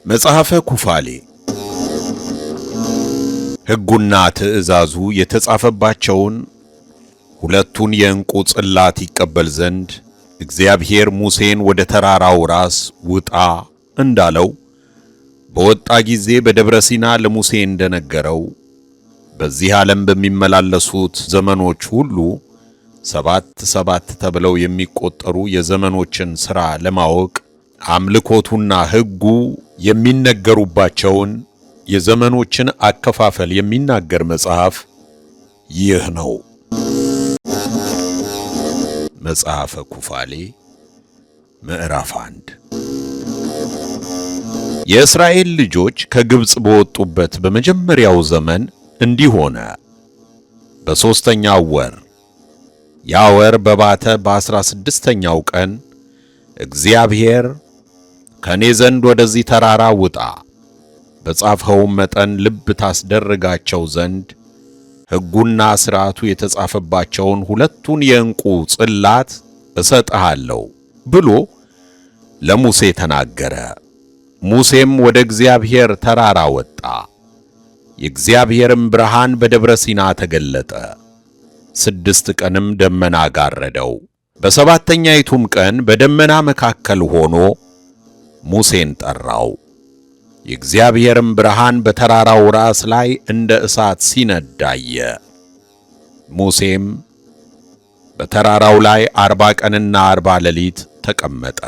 መጽሐፈ ኩፋሌ ሕጉና ትእዛዙ የተጻፈባቸውን ሁለቱን የዕንቁ ጽላት ይቀበል ዘንድ እግዚአብሔር ሙሴን ወደ ተራራው ራስ ውጣ እንዳለው በወጣ ጊዜ በደብረ ሲና ለሙሴ እንደነገረው በዚህ ዓለም በሚመላለሱት ዘመኖች ሁሉ 7 ተብለው የሚቆጠሩ የዘመኖችን ሥራ ለማወቅ አምልኮቱና ሕጉ የሚነገሩባቸውን የዘመኖችን አከፋፈል የሚናገር መጽሐፍ ይህ ነው። መጽሐፈ ኩፋሌ ምዕራፍ 1። የእስራኤል ልጆች ከግብጽ በወጡበት በመጀመሪያው ዘመን እንዲህ ሆነ። በሦስተኛው ወር ያ ወር በባተ በ16ኛው ቀን እግዚአብሔር ከኔ ዘንድ ወደዚህ ተራራ ውጣ፣ በጻፍኸውም መጠን ልብ ታስደርጋቸው ዘንድ ሕጉና ሥርዓቱ የተጻፈባቸውን ሁለቱን የዕንቁ ጽላት እሰጥሃለሁ ብሎ ለሙሴ ተናገረ። ሙሴም ወደ እግዚአብሔር ተራራ ወጣ። የእግዚአብሔርም ብርሃን በደብረ ሲና ተገለጠ። 6 ቀንም ደመና ጋረደው። በሰባተኛይቱም ቀን በደመና መካከል ሆኖ ሙሴን ጠራው። የእግዚአብሔርም ብርሃን በተራራው ራስ ላይ እንደ እሳት ሲነድ አየ። ሙሴም በተራራው ላይ 40 ቀንና 40 ሌሊት ተቀመጠ።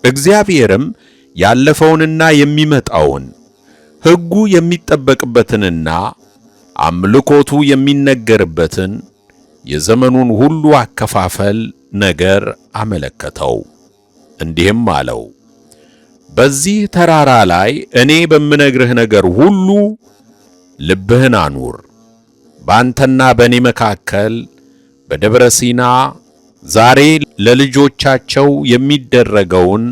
እግዚአብሔርም ያለፈውንና የሚመጣውን ሕጉ የሚጠበቅበትንና አምልኮቱ የሚነገርበትን የዘመኑን ሁሉ አከፋፈል ነገር አመለከተው። እንዲህም አለው፣ በዚህ ተራራ ላይ እኔ በምነግርህ ነገር ሁሉ ልብህን አኑር። በአንተና በእኔ መካከል በደብረ ሲና ዛሬ ለልጆቻቸው የሚደረገውን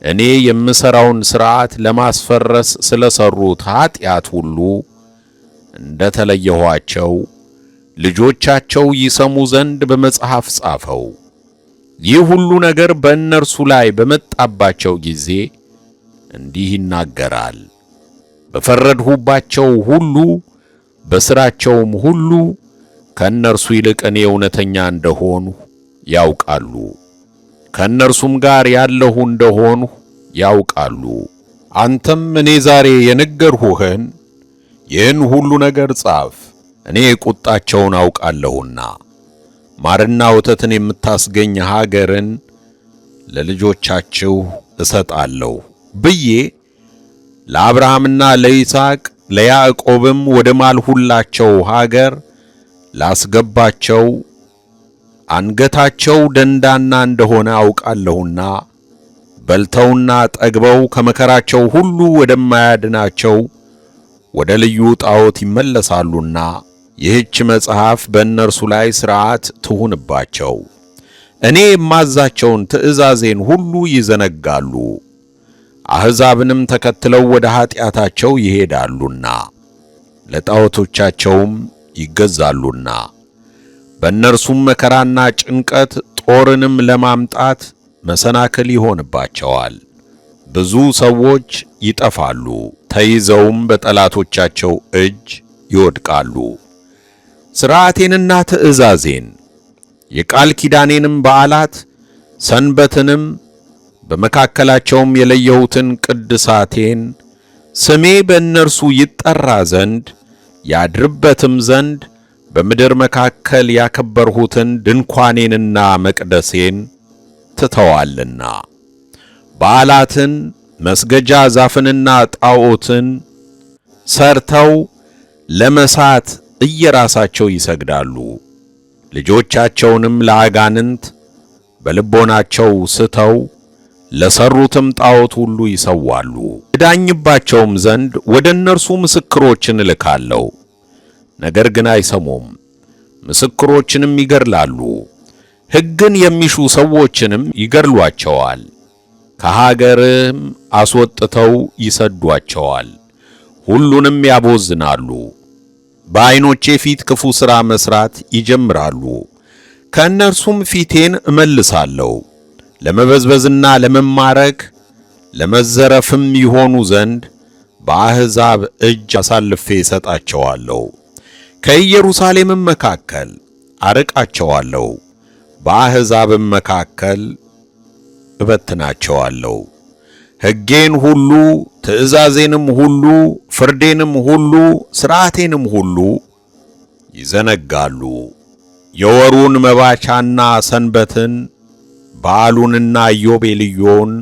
እኔ የምሠራውን ሥርዓት ለማስፈረስ ስለሰሩት ኀጢአት ሁሉ እንደተለየኋቸው ልጆቻቸው ይሰሙ ዘንድ በመጽሐፍ ጻፈው። ይህ ሁሉ ነገር በእነርሱ ላይ በመጣባቸው ጊዜ እንዲህ ይናገራል። በፈረድሁባቸው ሁሉ በሥራቸውም ሁሉ ከእነርሱ ይልቅ እኔ እውነተኛ እንደሆንሁ ያውቃሉ፣ ከእነርሱም ጋር ያለሁ እንደሆንሁ ያውቃሉ። አንተም እኔ ዛሬ የነገርሁህን ይህን ሁሉ ነገር ጻፍ፣ እኔ ቁጣቸውን አውቃለሁና ማርና ወተትን የምታስገኝ ሀገርን ለልጆቻችሁ እሰጣለሁ ብዬ ለአብርሃምና ለይስሐቅ ለያዕቆብም ወደ ማልሁላቸው ሀገር ላስገባቸው አንገታቸው ደንዳና እንደሆነ አውቃለሁና በልተውና ጠግበው ከመከራቸው ሁሉ ወደማያድናቸው ወደ ልዩ ጣዖት ይመለሳሉና ይህች መጽሐፍ በእነርሱ ላይ ሥርዓት ትሁንባቸው። እኔ የማዛቸውን ትእዛዜን ሁሉ ይዘነጋሉ፣ አሕዛብንም ተከትለው ወደ ኀጢአታቸው ይሄዳሉና ለጣዖቶቻቸውም ይገዛሉና በእነርሱም መከራና ጭንቀት ጦርንም ለማምጣት መሰናክል ይሆንባቸዋል። ብዙ ሰዎች ይጠፋሉ፣ ተይዘውም በጠላቶቻቸው እጅ ይወድቃሉ። ሥርዓቴንና ትእዛዜን የቃል ኪዳኔንም በዓላት ሰንበትንም በመካከላቸውም የለየሁትን ቅድሳቴን ስሜ በእነርሱ ይጠራ ዘንድ ያድርበትም ዘንድ በምድር መካከል ያከበርሁትን ድንኳኔንና መቅደሴን ትተዋልና በዓላትን መስገጃ ዛፍንና ጣዖትን ሰርተው ለመሳት እየራሳቸው ይሰግዳሉ። ልጆቻቸውንም ለአጋንንት በልቦናቸው ስተው ለሰሩትም ጣዖት ሁሉ ይሰዋሉ። እዳኝባቸውም ዘንድ ወደ እነርሱ ምስክሮችን እልካለሁ፣ ነገር ግን አይሰሙም። ምስክሮችንም ይገድላሉ፣ ሕግን የሚሹ ሰዎችንም ይገድሏቸዋል፣ ከሀገርም አስወጥተው ይሰዷቸዋል፣ ሁሉንም ያቦዝናሉ። በዓይኖቼ ፊት ክፉ ሥራ መሥራት ይጀምራሉ። ከእነርሱም ፊቴን እመልሳለሁ፣ ለመበዝበዝና ለመማረክ ለመዘረፍም ይሆኑ ዘንድ በአሕዛብ እጅ አሳልፌ እሰጣቸዋለሁ። ከኢየሩሳሌምም መካከል አርቃቸዋለሁ፣ በአሕዛብም መካከል እበትናቸዋለሁ። ሕጌን ሁሉ ትእዛዜንም ሁሉ ፍርዴንም ሁሉ ሥርዓቴንም ሁሉ ይዘነጋሉ። የወሩን መባቻና ሰንበትን በዓሉንና ኢዮቤልዩን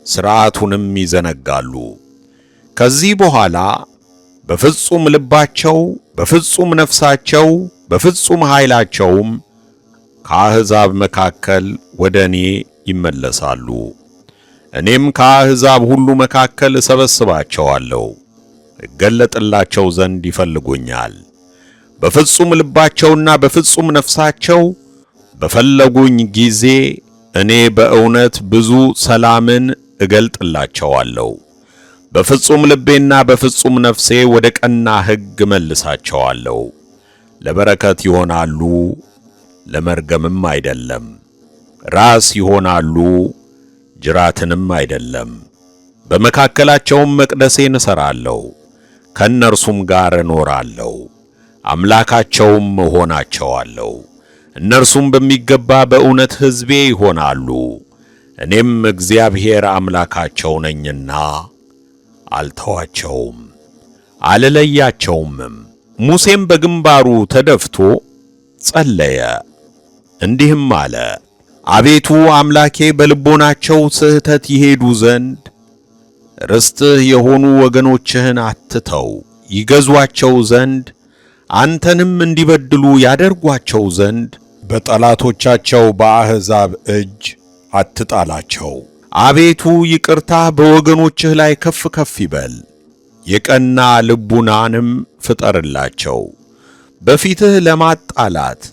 ሥርዓቱንም ይዘነጋሉ። ከዚህ በኋላ በፍጹም ልባቸው በፍጹም ነፍሳቸው በፍጹም ኃይላቸውም ከአሕዛብ መካከል ወደ እኔ ይመለሳሉ። እኔም ከአሕዛብ ሁሉ መካከል እሰበስባቸዋለሁ፣ እገለጥላቸው ዘንድ ይፈልጉኛል። በፍጹም ልባቸውና በፍጹም ነፍሳቸው በፈለጉኝ ጊዜ እኔ በእውነት ብዙ ሰላምን እገልጥላቸዋለሁ። በፍጹም ልቤና በፍጹም ነፍሴ ወደ ቀና ሕግ መልሳቸዋለሁ። ለበረከት ይሆናሉ፣ ለመርገምም አይደለም። ራስ ይሆናሉ፣ ጅራትንም አይደለም። በመካከላቸውም መቅደሴን እሠራለሁ፣ ከእነርሱም ጋር እኖራለሁ፣ አምላካቸውም እሆናቸዋለሁ። እነርሱም በሚገባ በእውነት ሕዝቤ ይሆናሉ። እኔም እግዚአብሔር አምላካቸው ነኝና አልተዋቸውም አልለያቸውምም። ሙሴም በግንባሩ ተደፍቶ ጸለየ፣ እንዲህም አለ። አቤቱ አምላኬ በልቦናቸው ስህተት ይሄዱ ዘንድ ርስትህ የሆኑ ወገኖችህን አትተው፣ ይገዟቸው ዘንድ አንተንም እንዲበድሉ ያደርጓቸው ዘንድ በጠላቶቻቸው በአሕዛብ እጅ አትጣላቸው። አቤቱ ይቅርታህ በወገኖችህ ላይ ከፍ ከፍ ይበል፣ የቀና ልቡናንም ፍጠርላቸው። በፊትህ ለማጣላት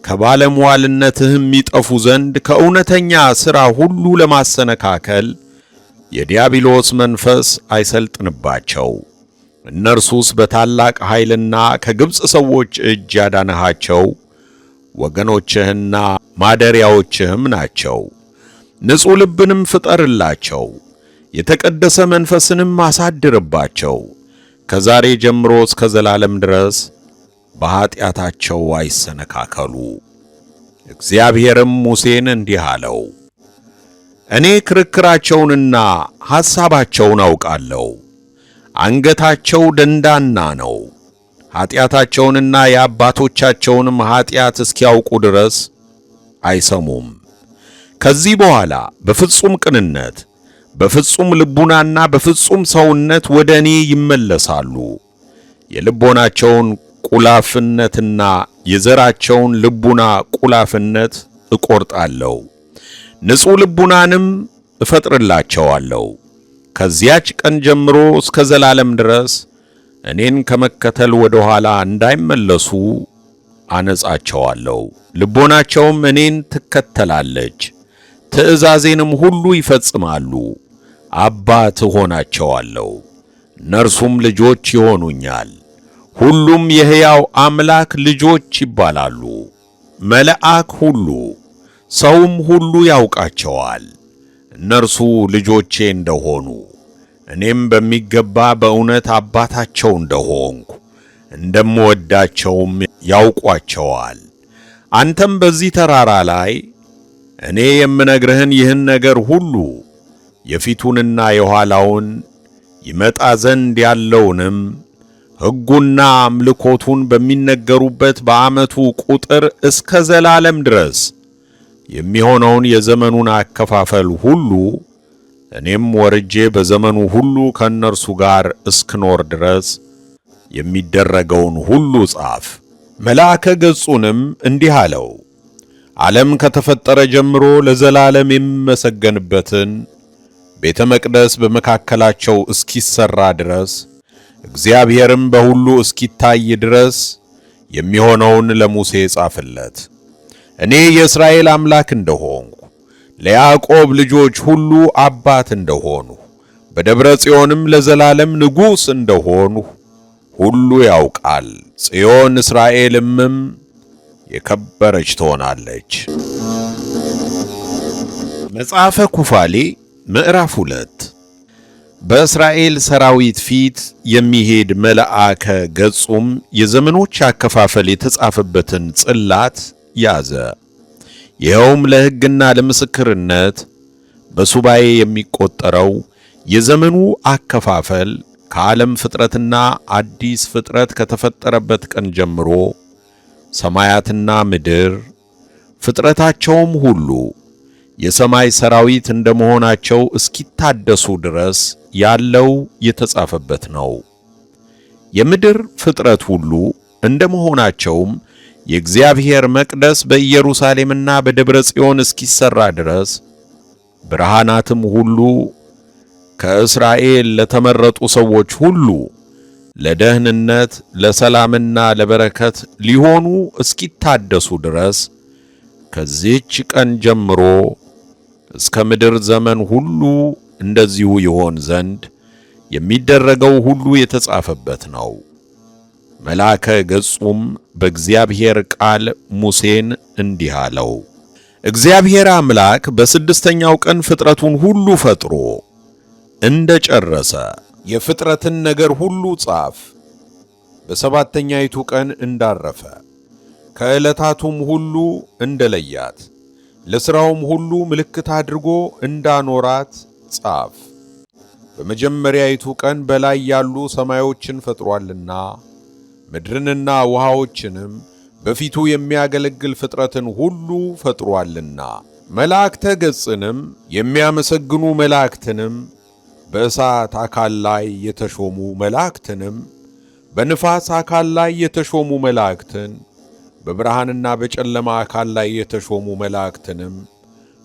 ከባለሟልነትህም ይጠፉ ዘንድ ከእውነተኛ ሥራ ሁሉ ለማሰነካከል የዲያብሎስ መንፈስ አይሰልጥንባቸው። እነርሱስ በታላቅ ኃይልና ከግብፅ ሰዎች እጅ ያዳንሃቸው ወገኖችህና ማደሪያዎችህም ናቸው። ንጹሕ ልብንም ፍጠርላቸው፣ የተቀደሰ መንፈስንም አሳድርባቸው። ከዛሬ ጀምሮ እስከ ዘላለም ድረስ በኀጢአታቸው አይሰነካከሉ። እግዚአብሔርም ሙሴን እንዲህ አለው፣ እኔ ክርክራቸውንና ሐሳባቸውን አውቃለሁ። አንገታቸው ደንዳና ነው። ኀጢአታቸውንና የአባቶቻቸውንም ኀጢአት እስኪያውቁ ድረስ አይሰሙም። ከዚህ በኋላ በፍጹም ቅንነት በፍጹም ልቡናና በፍጹም ሰውነት ወደ እኔ ይመለሳሉ። የልቦናቸውን ቁላፍነትና የዘራቸውን ልቡና ቁላፍነት እቆርጣለሁ፣ ንጹሕ ልቡናንም እፈጥርላቸዋለሁ። ከዚያች ቀን ጀምሮ እስከ ዘላለም ድረስ እኔን ከመከተል ወደ ኋላ እንዳይመለሱ አነጻቸዋለሁ። ልቦናቸውም እኔን ትከተላለች፣ ትእዛዜንም ሁሉ ይፈጽማሉ። አባት እሆናቸዋለሁ፣ እነርሱም ልጆች ይሆኑኛል። ሁሉም የሕያው አምላክ ልጆች ይባላሉ። መልአክ ሁሉ ሰውም ሁሉ ያውቃቸዋል፣ እነርሱ ልጆቼ እንደሆኑ እኔም በሚገባ በእውነት አባታቸው እንደሆንኩ እንደምወዳቸውም ያውቋቸዋል። አንተም በዚህ ተራራ ላይ እኔ የምነግርህን ይህን ነገር ሁሉ የፊቱንና የኋላውን ይመጣ ዘንድ ያለውንም ሕጉና አምልኮቱን በሚነገሩበት በዓመቱ ቁጥር እስከ ዘላለም ድረስ የሚሆነውን የዘመኑን አከፋፈል ሁሉ እኔም ወርጄ በዘመኑ ሁሉ ከእነርሱ ጋር እስክኖር ድረስ የሚደረገውን ሁሉ ጻፍ። መልአከ ገጹንም እንዲህ አለው፣ ዓለም ከተፈጠረ ጀምሮ ለዘላለም የሚመሰገንበትን ቤተ መቅደስ በመካከላቸው እስኪሰራ ድረስ እግዚአብሔርም በሁሉ እስኪታይ ድረስ የሚሆነውን ለሙሴ ጻፍለት። እኔ የእስራኤል አምላክ እንደሆንኩ ለያዕቆብ ልጆች ሁሉ አባት እንደሆንሁ በደብረ ጽዮንም ለዘላለም ንጉሥ እንደሆንሁ ሁሉ ያውቃል። ጽዮን እስራኤልምም የከበረች ትሆናለች። መጽሐፈ ኩፋሌ ምዕራፍ 2 በእስራኤል ሰራዊት ፊት የሚሄድ መልአከ ገጹም የዘመኖች አከፋፈል የተጻፈበትን ጽላት ያዘ። ይኸውም ለሕግና ለምስክርነት በሱባኤ የሚቆጠረው የዘመኑ አከፋፈል ከዓለም ፍጥረትና አዲስ ፍጥረት ከተፈጠረበት ቀን ጀምሮ ሰማያትና ምድር ፍጥረታቸውም ሁሉ የሰማይ ሰራዊት እንደመሆናቸው እስኪታደሱ ድረስ ያለው የተጻፈበት ነው። የምድር ፍጥረት ሁሉ እንደመሆናቸውም የእግዚአብሔር መቅደስ በኢየሩሳሌምና በደብረ ጽዮን እስኪሰራ ድረስ ብርሃናትም ሁሉ ከእስራኤል ለተመረጡ ሰዎች ሁሉ ለደህንነት፣ ለሰላምና ለበረከት ሊሆኑ እስኪታደሱ ድረስ ከዚህች ቀን ጀምሮ እስከ ምድር ዘመን ሁሉ እንደዚሁ ይሆን ዘንድ የሚደረገው ሁሉ የተጻፈበት ነው። መልአከ ገጹም በእግዚአብሔር ቃል ሙሴን እንዲህ አለው። እግዚአብሔር አምላክ በስድስተኛው ቀን ፍጥረቱን ሁሉ ፈጥሮ እንደጨረሰ የፍጥረትን ነገር ሁሉ ጻፍ። በሰባተኛይቱ ቀን እንዳረፈ ከዕለታቱም ሁሉ እንደለያት ለሥራውም ሁሉ ምልክት አድርጎ እንዳኖራት ጻፍ። በመጀመሪያይቱ ቀን በላይ ያሉ ሰማዮችን ፈጥሯልና ምድርንና ውሃዎችንም በፊቱ የሚያገለግል ፍጥረትን ሁሉ ፈጥሯልና መላእክተ ገጽንም የሚያመሰግኑ መላእክትንም በእሳት አካል ላይ የተሾሙ መላእክትንም በንፋስ አካል ላይ የተሾሙ መላእክትን በብርሃንና በጨለማ አካል ላይ የተሾሙ መላእክትንም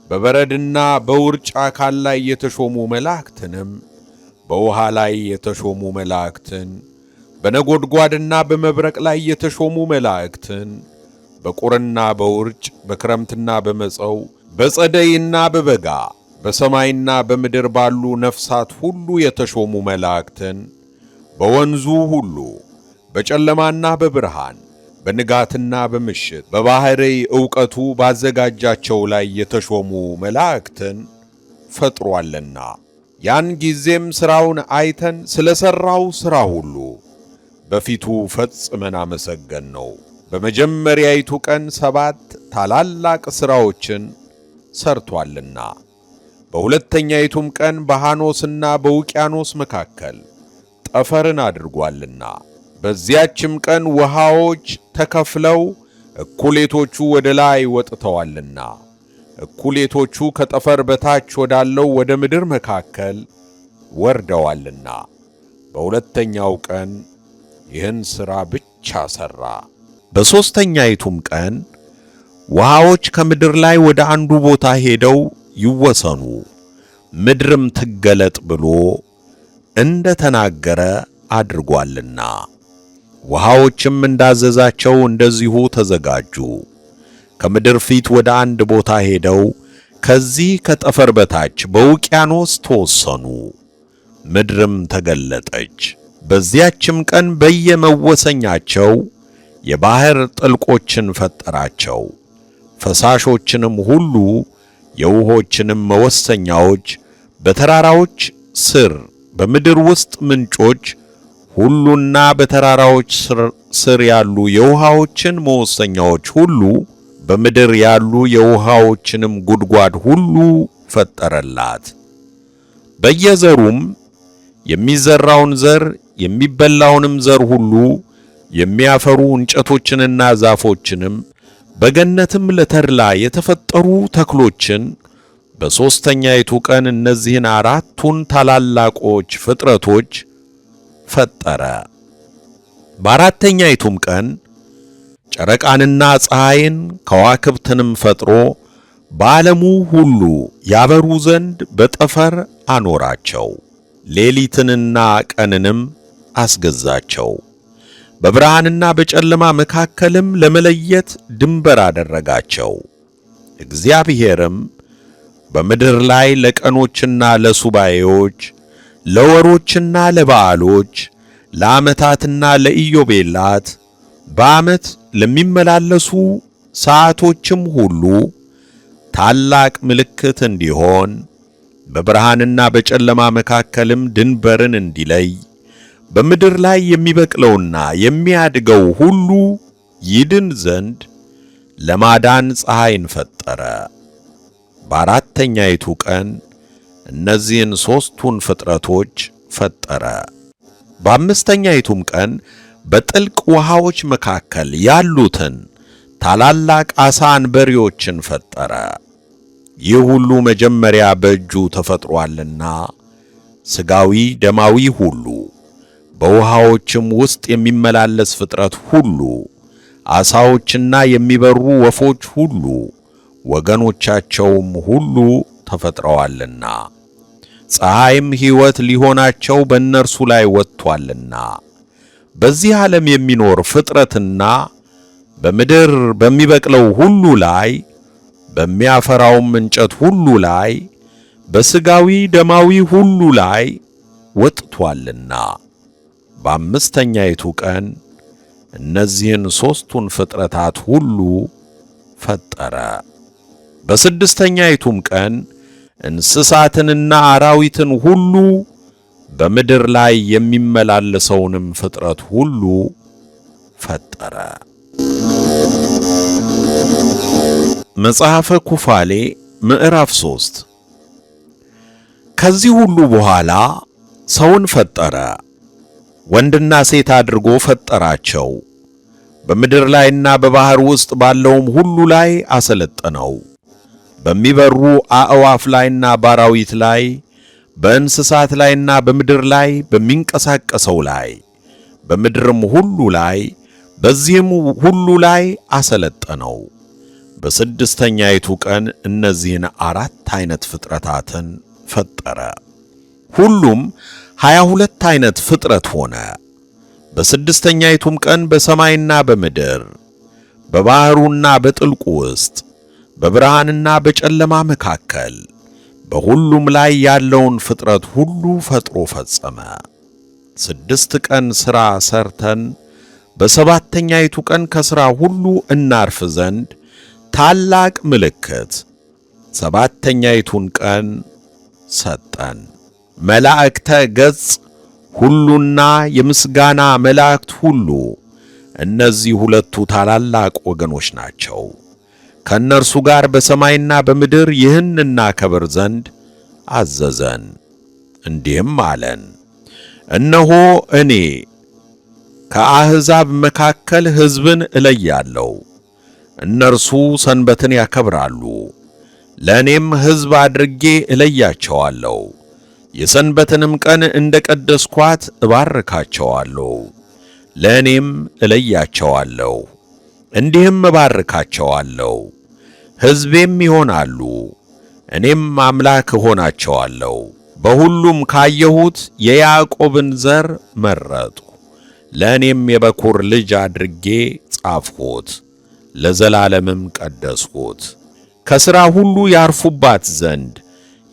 በበረድና በውርጭ አካል ላይ የተሾሙ መላእክትንም በውሃ ላይ የተሾሙ መላእክትን በነጎድጓድና በመብረቅ ላይ የተሾሙ መላእክትን በቁርና በውርጭ በክረምትና በመጸው በጸደይና በበጋ በሰማይና በምድር ባሉ ነፍሳት ሁሉ የተሾሙ መላእክትን በወንዙ ሁሉ በጨለማና በብርሃን በንጋትና በምሽት በባሕርይ ዕውቀቱ ባዘጋጃቸው ላይ የተሾሙ መላእክትን ፈጥሯልና ያን ጊዜም ሥራውን አይተን ስለ ሠራው ሥራ ሁሉ በፊቱ ፈጽመን አመሰገን ነው። በመጀመሪያይቱ ቀን 7 ታላላቅ ሥራዎችን ሰርቷልና በሁለተኛይቱም ቀን በሐኖስና በውቅያኖስ መካከል ጠፈርን አድርጓልና በዚያችም ቀን ውሃዎች ተከፍለው እኩሌቶቹ ወደ ላይ ወጥተዋልና እኩሌቶቹ ከጠፈር በታች ወዳለው ወደ ምድር መካከል ወርደዋልና በሁለተኛው ቀን ይህን ሥራ ብቻ ሠራ። በሦስተኛይቱም ቀን ውሃዎች ከምድር ላይ ወደ አንዱ ቦታ ሄደው ይወሰኑ፣ ምድርም ትገለጥ ብሎ እንደ ተናገረ አድርጓልና ውሃዎችም እንዳዘዛቸው እንደዚሁ ተዘጋጁ። ከምድር ፊት ወደ አንድ ቦታ ሄደው ከዚህ ከጠፈር በታች በውቅያኖስ ተወሰኑ፣ ምድርም ተገለጠች። በዚያችም ቀን በየመወሰኛቸው የባሕር ጥልቆችን ፈጠራቸው። ፈሳሾችንም ሁሉ የውሆችንም መወሰኛዎች በተራራዎች ስር በምድር ውስጥ ምንጮች ሁሉና በተራራዎች ስር ያሉ የውሃዎችን መወሰኛዎች ሁሉ በምድር ያሉ የውሃዎችንም ጉድጓድ ሁሉ ፈጠረላት። በየዘሩም የሚዘራውን ዘር የሚበላውንም ዘር ሁሉ የሚያፈሩ እንጨቶችንና ዛፎችንም በገነትም ለተድላ የተፈጠሩ ተክሎችን በሦስተኛይቱ ቀን እነዚህን 4ቱን ታላላቆች ፍጥረቶች ፈጠረ። በአራተኛይቱም ቀን ጨረቃንና ፀሐይን ከዋክብትንም ፈጥሮ በዓለሙ ሁሉ ያበሩ ዘንድ በጠፈር አኖራቸው። ሌሊትንና ቀንንም አስገዛቸው። በብርሃንና በጨለማ መካከልም ለመለየት ድንበር አደረጋቸው። እግዚአብሔርም በምድር ላይ ለቀኖችና ለሱባኤዎች፣ ለወሮችና ለበዓሎች፣ ለዓመታትና ለኢዮቤላት፣ በዓመት ለሚመላለሱ ሰዓቶችም ሁሉ ታላቅ ምልክት እንዲሆን በብርሃንና በጨለማ መካከልም ድንበርን እንዲለይ በምድር ላይ የሚበቅለውና የሚያድገው ሁሉ ይድን ዘንድ ለማዳን ፀሐይን ፈጠረ። በአራተኛይቱ ቀን እነዚህን ሦስቱን ፍጥረቶች ፈጠረ። በአምስተኛይቱም ቀን በጥልቅ ውሃዎች መካከል ያሉትን ታላላቅ ዓሣ አንበሪዎችን ፈጠረ። ይህ ሁሉ መጀመሪያ በእጁ ተፈጥሮአልና ሥጋዊ ደማዊ ሁሉ፣ በውሃዎችም ውስጥ የሚመላለስ ፍጥረት ሁሉ፣ ዓሣዎችና የሚበሩ ወፎች ሁሉ፣ ወገኖቻቸውም ሁሉ ተፈጥረዋልና ፀሐይም ሕይወት ሊሆናቸው በእነርሱ ላይ ወጥቶአልና በዚህ ዓለም የሚኖር ፍጥረትና በምድር በሚበቅለው ሁሉ ላይ በሚያፈራውም እንጨት ሁሉ ላይ በሥጋዊ ደማዊ ሁሉ ላይ ወጥቶአልና በአምስተኛይቱ ቀን እነዚህን ሦስቱን ፍጥረታት ሁሉ ፈጠረ። በስድስተኛይቱም ቀን እንስሳትንና አራዊትን ሁሉ በምድር ላይ የሚመላለሰውንም ፍጥረት ሁሉ ፈጠረ። መጽሐፈ ኩፋሌ ምዕራፍ 3 ከዚህ ሁሉ በኋላ ሰውን ፈጠረ፣ ወንድና ሴት አድርጎ ፈጠራቸው። በምድር ላይና በባሕር ውስጥ ባለውም ሁሉ ላይ አሰለጠነው። በሚበሩ አዕዋፍ ላይና በአራዊት ላይ፣ በእንስሳት ላይና በምድር ላይ በሚንቀሳቀሰው ላይ፣ በምድርም ሁሉ ላይ በዚህም ሁሉ ላይ አሰለጠነው። በስድስተኛይቱ ቀን እነዚህን 4 ዓይነት ፍጥረታትን ፈጠረ። ሁሉም 22 ዓይነት ፍጥረት ሆነ። በስድስተኛይቱም ቀን በሰማይና በምድር በባሕሩና በጥልቁ ውስጥ በብርሃንና በጨለማ መካከል በሁሉም ላይ ያለውን ፍጥረት ሁሉ ፈጥሮ ፈጸመ። 6 ቀን ሥራ ሰርተን በሰባተኛይቱ ቀን ከሥራ ሁሉ እናርፍ ዘንድ ታላቅ ምልክት ሰባተኛይቱን ቀን ሰጠን። መላእክተ ገጽ ሁሉና የምስጋና መላእክት ሁሉ እነዚህ ሁለቱ ታላላቅ ወገኖች ናቸው። ከእነርሱ ጋር በሰማይና በምድር ይህን እናከብር ዘንድ አዘዘን። እንዲህም አለን፣ እነሆ እኔ ከአሕዛብ መካከል ሕዝብን እለያለሁ፣ እነርሱ ሰንበትን ያከብራሉ። ለእኔም ሕዝብ አድርጌ እለያቸዋለሁ፣ የሰንበትንም ቀን እንደ ቀደስኳት እባርካቸዋለሁ። ለእኔም እለያቸዋለሁ፣ እንዲህም እባርካቸዋለሁ፣ ሕዝቤም ይሆናሉ፣ እኔም አምላክ እሆናቸዋለሁ። በሁሉም ካየሁት የያዕቆብን ዘር መረጡ፣ ለእኔም የበኩር ልጅ አድርጌ ጻፍሁት፣ ለዘላለምም ቀደስሁት። ከሥራ ሁሉ ያርፉባት ዘንድ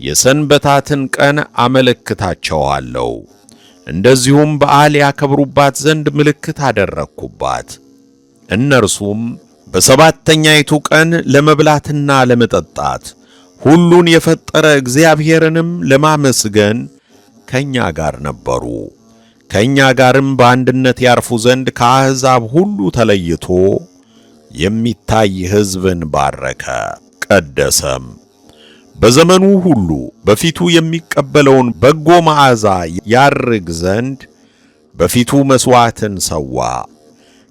የሰንበታትን ቀን አመለክታቸዋለሁ። እንደዚሁም በዓል ያከብሩባት ዘንድ ምልክት አደረግኩባት። እነርሱም በሰባተኛይቱ ቀን ለመብላትና ለመጠጣት ሁሉን የፈጠረ እግዚአብሔርንም ለማመስገን ከእኛ ጋር ነበሩ። ከእኛ ጋርም በአንድነት ያርፉ ዘንድ ከአሕዛብ ሁሉ ተለይቶ የሚታይ ሕዝብን ባረከ፣ ቀደሰም። በዘመኑ ሁሉ በፊቱ የሚቀበለውን በጎ መዓዛ ያርግ ዘንድ በፊቱ መሥዋዕትን ሰዋ።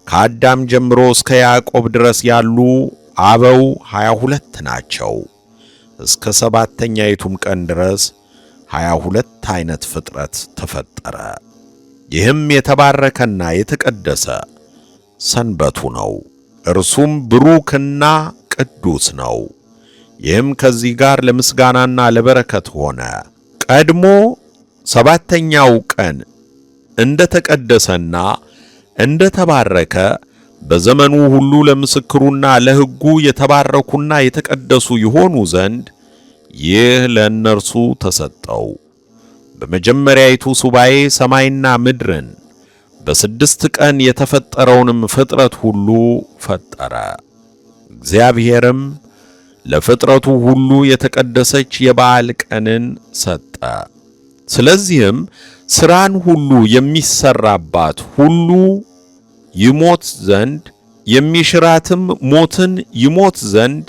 ከአዳም ጀምሮ እስከ ያዕቆብ ድረስ ያሉ አበው 22 ናቸው። እስከ ሰባተኛይቱም ቀን ድረስ 22 ዓይነት ፍጥረት ተፈጠረ። ይህም የተባረከና የተቀደሰ ሰንበቱ ነው። እርሱም ብሩክና ቅዱስ ነው። ይህም ከዚህ ጋር ለምስጋናና ለበረከት ሆነ። ቀድሞ ሰባተኛው ቀን እንደ ተቀደሰና እንደ ተባረከ በዘመኑ ሁሉ ለምስክሩና ለሕጉ የተባረኩና የተቀደሱ ይሆኑ ዘንድ ይህ ለእነርሱ ተሰጠው። በመጀመሪያይቱ ሱባኤ ሰማይና ምድርን በ6 ቀን የተፈጠረውንም ፍጥረት ሁሉ ፈጠረ። እግዚአብሔርም ለፍጥረቱ ሁሉ የተቀደሰች የበዓል ቀንን ሰጠ። ስለዚህም ሥራን ሁሉ የሚሰራባት ሁሉ ይሞት ዘንድ የሚሽራትም ሞትን ይሞት ዘንድ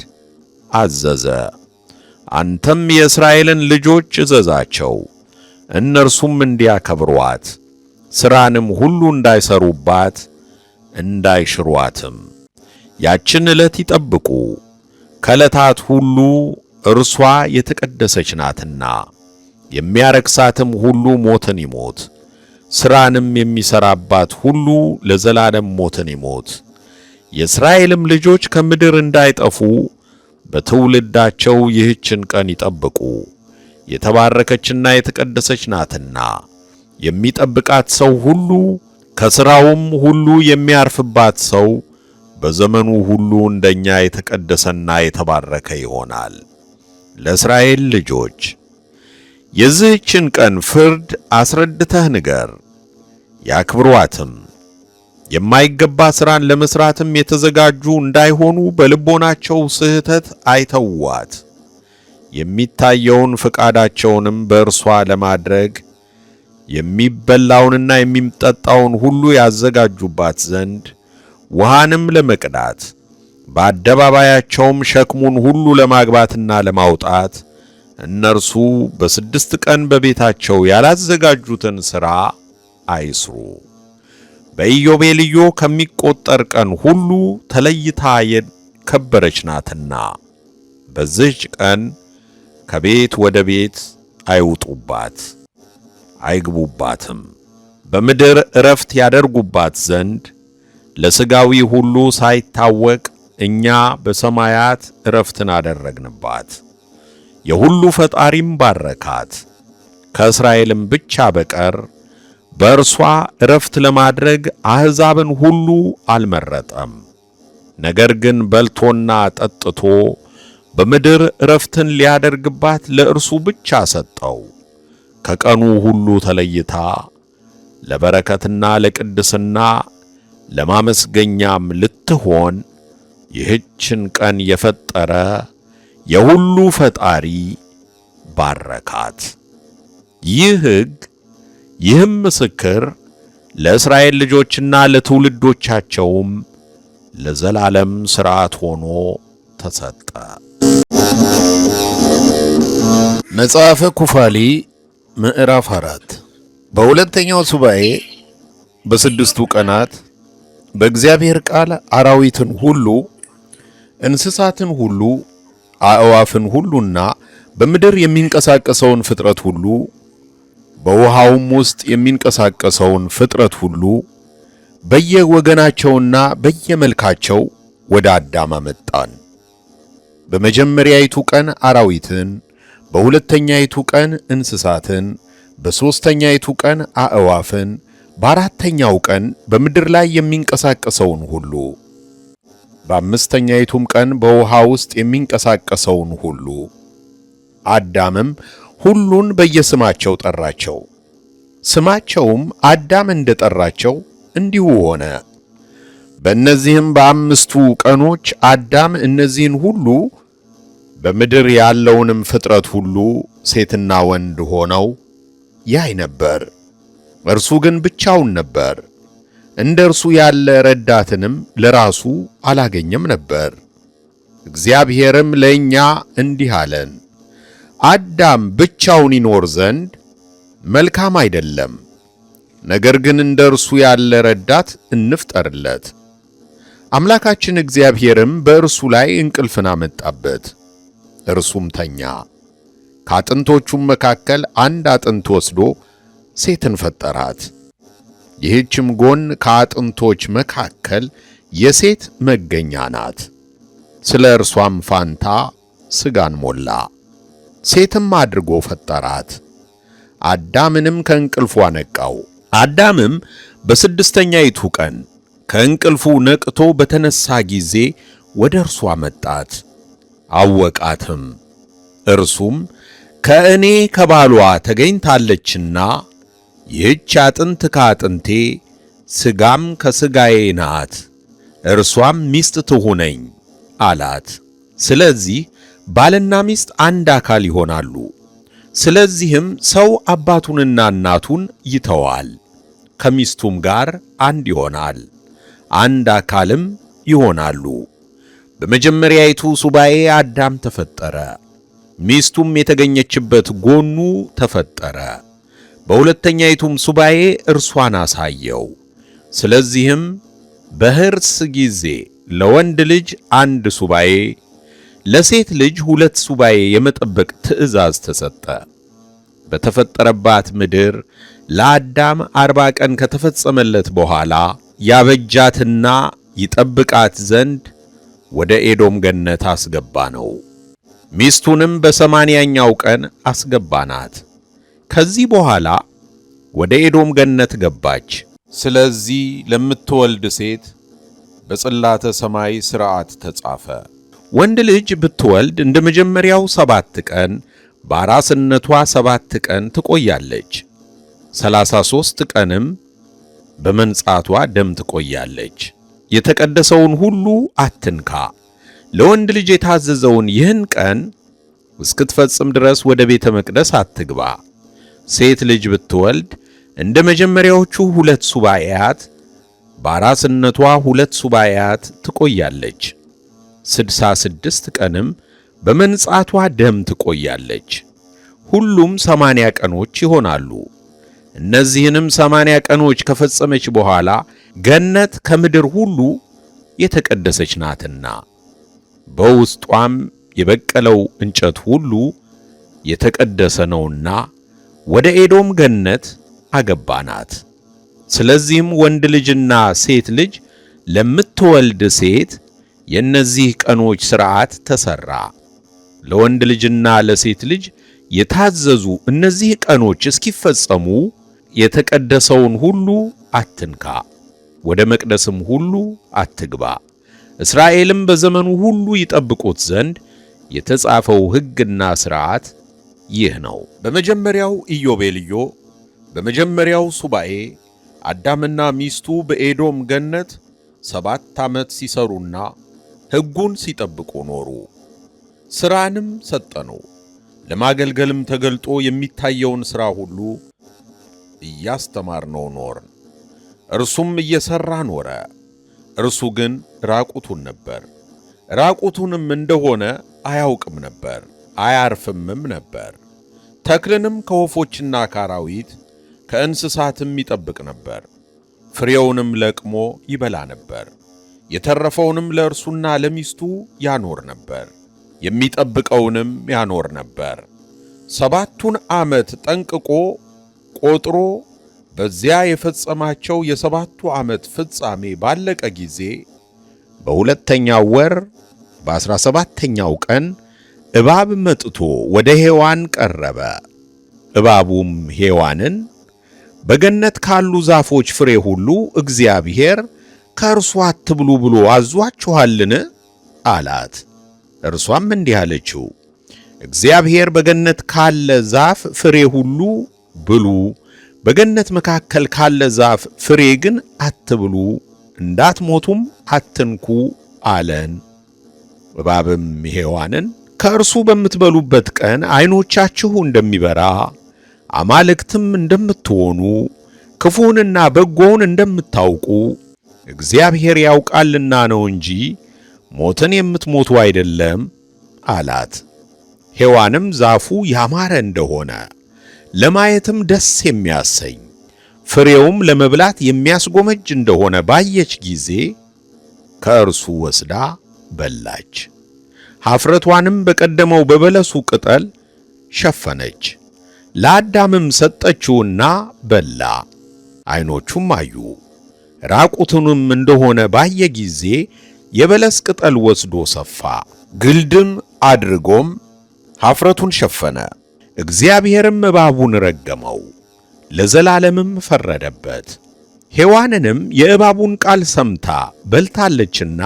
አዘዘ። አንተም የእስራኤልን ልጆች እዘዛቸው፣ እነርሱም እንዲያከብሯት፣ ሥራንም ሁሉ እንዳይሰሩባት እንዳይሽሯትም ያችን ዕለት ይጠብቁ። ከዕለታት ሁሉ እርሷ የተቀደሰች ናትና። የሚያረክሳትም ሁሉ ሞትን ይሞት፣ ሥራንም የሚሠራባት ሁሉ ለዘላለም ሞትን ይሞት። የእስራኤልም ልጆች ከምድር እንዳይጠፉ በትውልዳቸው ይህችን ቀን ይጠብቁ። የተባረከችና የተቀደሰች ናትና። የሚጠብቃት ሰው ሁሉ ከሥራውም ሁሉ የሚያርፍባት ሰው በዘመኑ ሁሉ እንደኛ የተቀደሰና የተባረከ ይሆናል። ለእስራኤል ልጆች የዚህችን ቀን ፍርድ አስረድተህ ንገር፣ ያክብሯትም። የማይገባ ሥራን ለመሥራትም የተዘጋጁ እንዳይሆኑ በልቦናቸው ስህተት አይተዋት። የሚታየውን ፈቃዳቸውንም በእርሷ ለማድረግ የሚበላውንና የሚጠጣውን ሁሉ ያዘጋጁባት ዘንድ ውሃንም ለመቅዳት በአደባባያቸውም ሸክሙን ሁሉ ለማግባትና ለማውጣት እነርሱ በ6 ቀን በቤታቸው ያላዘጋጁትን ሥራ አይስሩ። በኢዮቤልዩ ከሚቆጠር ቀን ሁሉ ተለይታ የከበረች ናትና በዚህች ቀን ከቤት ወደ ቤት አይውጡባት አይግቡባትም። በምድር ዕረፍት ያደርጉባት ዘንድ ለሥጋዊ ሁሉ ሳይታወቅ እኛ በሰማያት ዕረፍትን አደረግንባት። የሁሉ ፈጣሪም ባረካት። ከእስራኤልም ብቻ በቀር በእርሷ ዕረፍት ለማድረግ አሕዛብን ሁሉ አልመረጠም። ነገር ግን በልቶና ጠጥቶ በምድር ዕረፍትን ሊያደርግባት ለእርሱ ብቻ ሰጠው። ከቀኑ ሁሉ ተለይታ ለበረከትና ለቅድስና ለማመስገኛም ልትሆን ይህችን ቀን የፈጠረ የሁሉ ፈጣሪ ባረካት። ይህ ሕግ ይህም ምስክር ለእስራኤል ልጆችና ለትውልዶቻቸውም ለዘላለም ሥርዓት ሆኖ ተሰጠ። መጽሐፈ ኩፋሌ ምዕራፍ 4 በሁለተኛው ሱባኤ በስድስቱ ቀናት በእግዚአብሔር ቃል አራዊትን ሁሉ፣ እንስሳትን ሁሉ፣ አእዋፍን ሁሉና በምድር የሚንቀሳቀሰውን ፍጥረት ሁሉ፣ በውሃውም ውስጥ የሚንቀሳቀሰውን ፍጥረት ሁሉ በየወገናቸውና በየመልካቸው ወደ አዳም አመጣን። በመጀመሪያይቱ ቀን አራዊትን፣ በሁለተኛይቱ ቀን እንስሳትን፣ በሦስተኛይቱ ቀን አእዋፍን፣ በአራተኛው ቀን በምድር ላይ የሚንቀሳቀሰውን ሁሉ፣ በአምስተኛይቱም ቀን በውሃ ውስጥ የሚንቀሳቀሰውን ሁሉ። አዳምም ሁሉን በየስማቸው ጠራቸው። ስማቸውም አዳም እንደጠራቸው እንዲሁ ሆነ። በእነዚህም በአምስቱ ቀኖች አዳም እነዚህን ሁሉ በምድር ያለውንም ፍጥረት ሁሉ ሴትና ወንድ ሆነው ያይ ነበር። እርሱ ግን ብቻውን ነበር። እንደ እርሱ ያለ ረዳትንም ለራሱ አላገኘም ነበር። እግዚአብሔርም ለእኛ እንዲህ አለን፣ አዳም ብቻውን ይኖር ዘንድ መልካም አይደለም። ነገር ግን እንደ እርሱ ያለ ረዳት እንፍጠርለት። አምላካችን እግዚአብሔርም በእርሱ ላይ እንቅልፍን አመጣበት፣ እርሱም ተኛ። ከአጥንቶቹም መካከል አንድ አጥንት ወስዶ ሴትን ፈጠራት። ይህችም ጎን ከአጥንቶች መካከል የሴት መገኛ ናት። ስለ እርሷም ፋንታ ሥጋን ሞላ፣ ሴትም አድርጎ ፈጠራት። አዳምንም ከእንቅልፉ አነቃው። አዳምም በስድስተኛይቱ ቀን ከእንቅልፉ ነቅቶ በተነሳ ጊዜ ወደ እርሷ አመጣት፣ አወቃትም። እርሱም ከእኔ ከባሏ ተገኝታለችና ይህች አጥንት ከአጥንቴ ሥጋም ከሥጋዬ ናት፣ እርሷም ሚስት ትሁነኝ አላት። ስለዚህ ባልና ሚስት አንድ አካል ይሆናሉ። ስለዚህም ሰው አባቱንና እናቱን ይተዋል፣ ከሚስቱም ጋር አንድ ይሆናል፣ አንድ አካልም ይሆናሉ። በመጀመሪያይቱ ሱባዔ አዳም ተፈጠረ፣ ሚስቱም የተገኘችበት ጎኑ ተፈጠረ። በሁለተኛይቱም ሱባዔ እርሷን አሳየው። ስለዚህም በሕርስ ጊዜ ለወንድ ልጅ 1 ሱባዔ ለሴት ልጅ 2 ሱባዔ የመጠበቅ ትእዛዝ ተሰጠ። በተፈጠረባት ምድር ለአዳም 40 ቀን ከተፈጸመለት በኋላ ያበጃትና ይጠብቃት ዘንድ ወደ ኤዶም ገነት አስገባ ነው። ሚስቱንም በ80ኛው ቀን አስገባናት። ከዚህ በኋላ ወደ ኤዶም ገነት ገባች። ስለዚህ ለምትወልድ ሴት በጽላተ ሰማይ ሥርዓት ተጻፈ። ወንድ ልጅ ብትወልድ እንደ መጀመሪያው 7 ቀን በአራስነቷ 7 ቀን ትቆያለች። 33 ቀንም በመንጻቷ ደም ትቆያለች። የተቀደሰውን ሁሉ አትንካ። ለወንድ ልጅ የታዘዘውን ይህን ቀን እስክትፈጽም ድረስ ወደ ቤተ መቅደስ አትግባ። ሴት ልጅ ብትወልድ እንደ መጀመሪያዎቹ 2 ሱባዔያት በአራስነቷ 2 ሱባዔያት ትቆያለች። 66 ቀንም በመንጻቷ ደም ትቆያለች። ሁሉም 80 ቀኖች ይሆናሉ። እነዚህንም 80 ቀኖች ከፈጸመች በኋላ ገነት ከምድር ሁሉ የተቀደሰች ናትና በውስጧም የበቀለው እንጨት ሁሉ የተቀደሰ ነውና ወደ ኤዶም ገነት አገባናት። ስለዚህም ወንድ ልጅና ሴት ልጅ ለምትወልድ ሴት የእነዚህ ቀኖች ሥርዓት ተሠራ። ለወንድ ልጅና ለሴት ልጅ የታዘዙ እነዚህ ቀኖች እስኪፈጸሙ የተቀደሰውን ሁሉ አትንካ፣ ወደ መቅደስም ሁሉ አትግባ። እስራኤልም በዘመኑ ሁሉ ይጠብቁት ዘንድ የተጻፈው ሕግና ሥርዓት ይህ ነው። በመጀመሪያው ኢዮቤልዩ በመጀመሪያው ሱባዔ አዳምና ሚስቱ በኤዶም ገነት 7 ዓመት ሲሰሩና ሕጉን ሲጠብቁ ኖሩ። ሥራንም ሰጠነው፣ ለማገልገልም ተገልጦ የሚታየውን ሥራ ሁሉ እያስተማርነው ኖርን። እርሱም እየሠራ ኖረ። እርሱ ግን ራቁቱን ነበር። ራቁቱንም እንደሆነ አያውቅም ነበር፣ አያርፍምም ነበር። ተክልንም ከወፎችና ከአራዊት ከእንስሳትም ይጠብቅ ነበር። ፍሬውንም ለቅሞ ይበላ ነበር። የተረፈውንም ለእርሱና ለሚስቱ ያኖር ነበር፣ የሚጠብቀውንም ያኖር ነበር። 7ቱን ዓመት ጠንቅቆ ቆጥሮ በዚያ የፈጸማቸው የ7ቱ ዓመት ፍጻሜ ባለቀ ጊዜ በሁለተኛው ወር በ17ኛው ቀን እባብ መጥቶ ወደ ሔዋን ቀረበ። እባቡም ሔዋንን በገነት ካሉ ዛፎች ፍሬ ሁሉ እግዚአብሔር ከእርሱ አትብሉ ብሎ አዟችኋልን? አላት። እርሷም እንዲህ አለችው፣ እግዚአብሔር በገነት ካለ ዛፍ ፍሬ ሁሉ ብሉ፣ በገነት መካከል ካለ ዛፍ ፍሬ ግን አትብሉ፣ እንዳትሞቱም አትንኩ አለን። እባብም ሔዋንን ከእርሱ በምትበሉበት ቀን ዓይኖቻችሁ እንደሚበራ አማልክትም እንደምትሆኑ ክፉንና በጎውን እንደምታውቁ እግዚአብሔር ያውቃልና ነው እንጂ ሞትን የምትሞቱ አይደለም አላት። ሔዋንም ዛፉ ያማረ እንደሆነ ለማየትም ደስ የሚያሰኝ ፍሬውም ለመብላት የሚያስጎመጅ እንደሆነ ባየች ጊዜ ከእርሱ ወስዳ በላች። ኀፍረቷንም በቀደመው በበለሱ ቅጠል ሸፈነች። ለአዳምም ሰጠችውና በላ። ዓይኖቹም አዩ። ራቁቱንም እንደሆነ ባየ ጊዜ የበለስ ቅጠል ወስዶ ሰፋ፣ ግልድም አድርጎም ኀፍረቱን ሸፈነ። እግዚአብሔርም እባቡን ረገመው፣ ለዘላለምም ፈረደበት። ሔዋንንም የእባቡን ቃል ሰምታ በልታለችና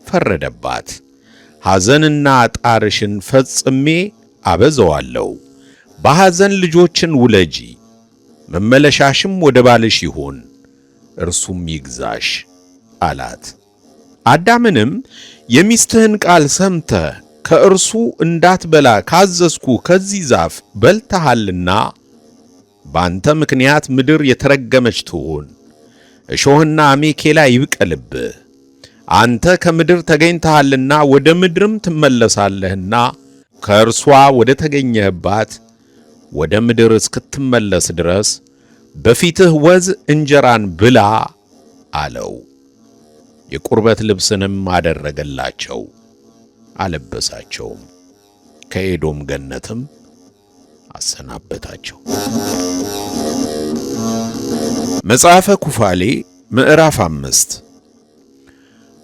ፈረደባት። ሐዘንና ጣርሽን ፈጽሜ አበዛዋለሁ፣ በሐዘን ልጆችን ውለጂ፣ መመለሻሽም ወደ ባልሽ ይሁን፣ እርሱም ይግዛሽ አላት። አዳምንም የሚስትህን ቃል ሰምተህ ከእርሱ እንዳትበላ ካዘዝኩ ከዚህ ዛፍ በልተሃልና ባንተ ምክንያት ምድር የተረገመች ትሁን፣ እሾህና አሜኬላ ይብቀልብህ። አንተ ከምድር ተገኝተሃልና ወደ ምድርም ትመለሳለህና ከእርሷ ወደ ተገኘህባት ወደ ምድር እስክትመለስ ድረስ በፊትህ ወዝ እንጀራን ብላ አለው። የቁርበት ልብስንም አደረገላቸው አለበሳቸውም፣ ከኤዶም ገነትም አሰናበታቸው። መጽሐፈ ኩፋሌ ምዕራፍ 5።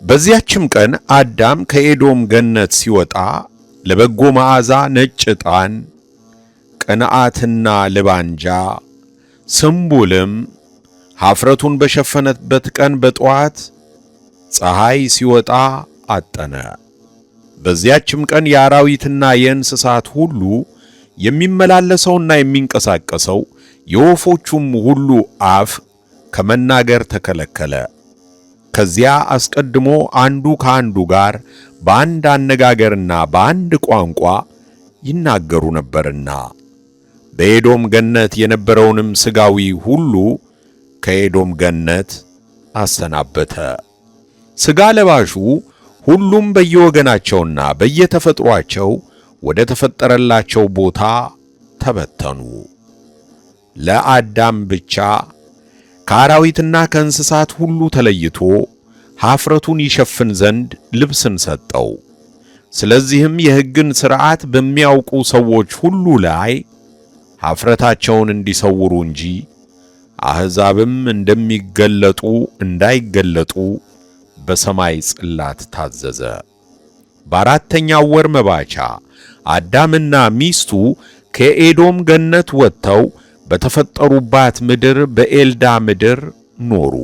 በዚያችም ቀን አዳም ከኤዶም ገነት ሲወጣ ለበጎ መዓዛ ነጭ ዕጣን፣ ቅንዓትና ልባንጃ፣ ስምቡልም ኀፍረቱን በሸፈነበት ቀን በጠዋት ፀሐይ ሲወጣ አጠነ። በዚያችም ቀን የአራዊትና የእንስሳት ሁሉ የሚመላለሰውና የሚንቀሳቀሰው የወፎቹም ሁሉ አፍ ከመናገር ተከለከለ። ከዚያ አስቀድሞ አንዱ ከአንዱ ጋር በአንድ አነጋገርና በአንድ ቋንቋ ይናገሩ ነበርና። በኤዶም ገነት የነበረውንም ሥጋዊ ሁሉ ከኤዶም ገነት አሰናበተ። ሥጋ ለባሹ ሁሉም በየወገናቸውና በየተፈጥሯቸው ወደ ተፈጠረላቸው ቦታ ተበተኑ። ለአዳም ብቻ ከአራዊትና ከእንስሳት ሁሉ ተለይቶ ኀፍረቱን ይሸፍን ዘንድ ልብስን ሰጠው። ስለዚህም የሕግን ሥርዓት በሚያውቁ ሰዎች ሁሉ ላይ ኀፍረታቸውን እንዲሰውሩ እንጂ አሕዛብም እንደሚገለጡ እንዳይገለጡ በሰማይ ጽላት ታዘዘ። በአራተኛው ወር መባቻ አዳምና ሚስቱ ከኤዶም ገነት ወጥተው በተፈጠሩባት ምድር በኤልዳ ምድር ኖሩ።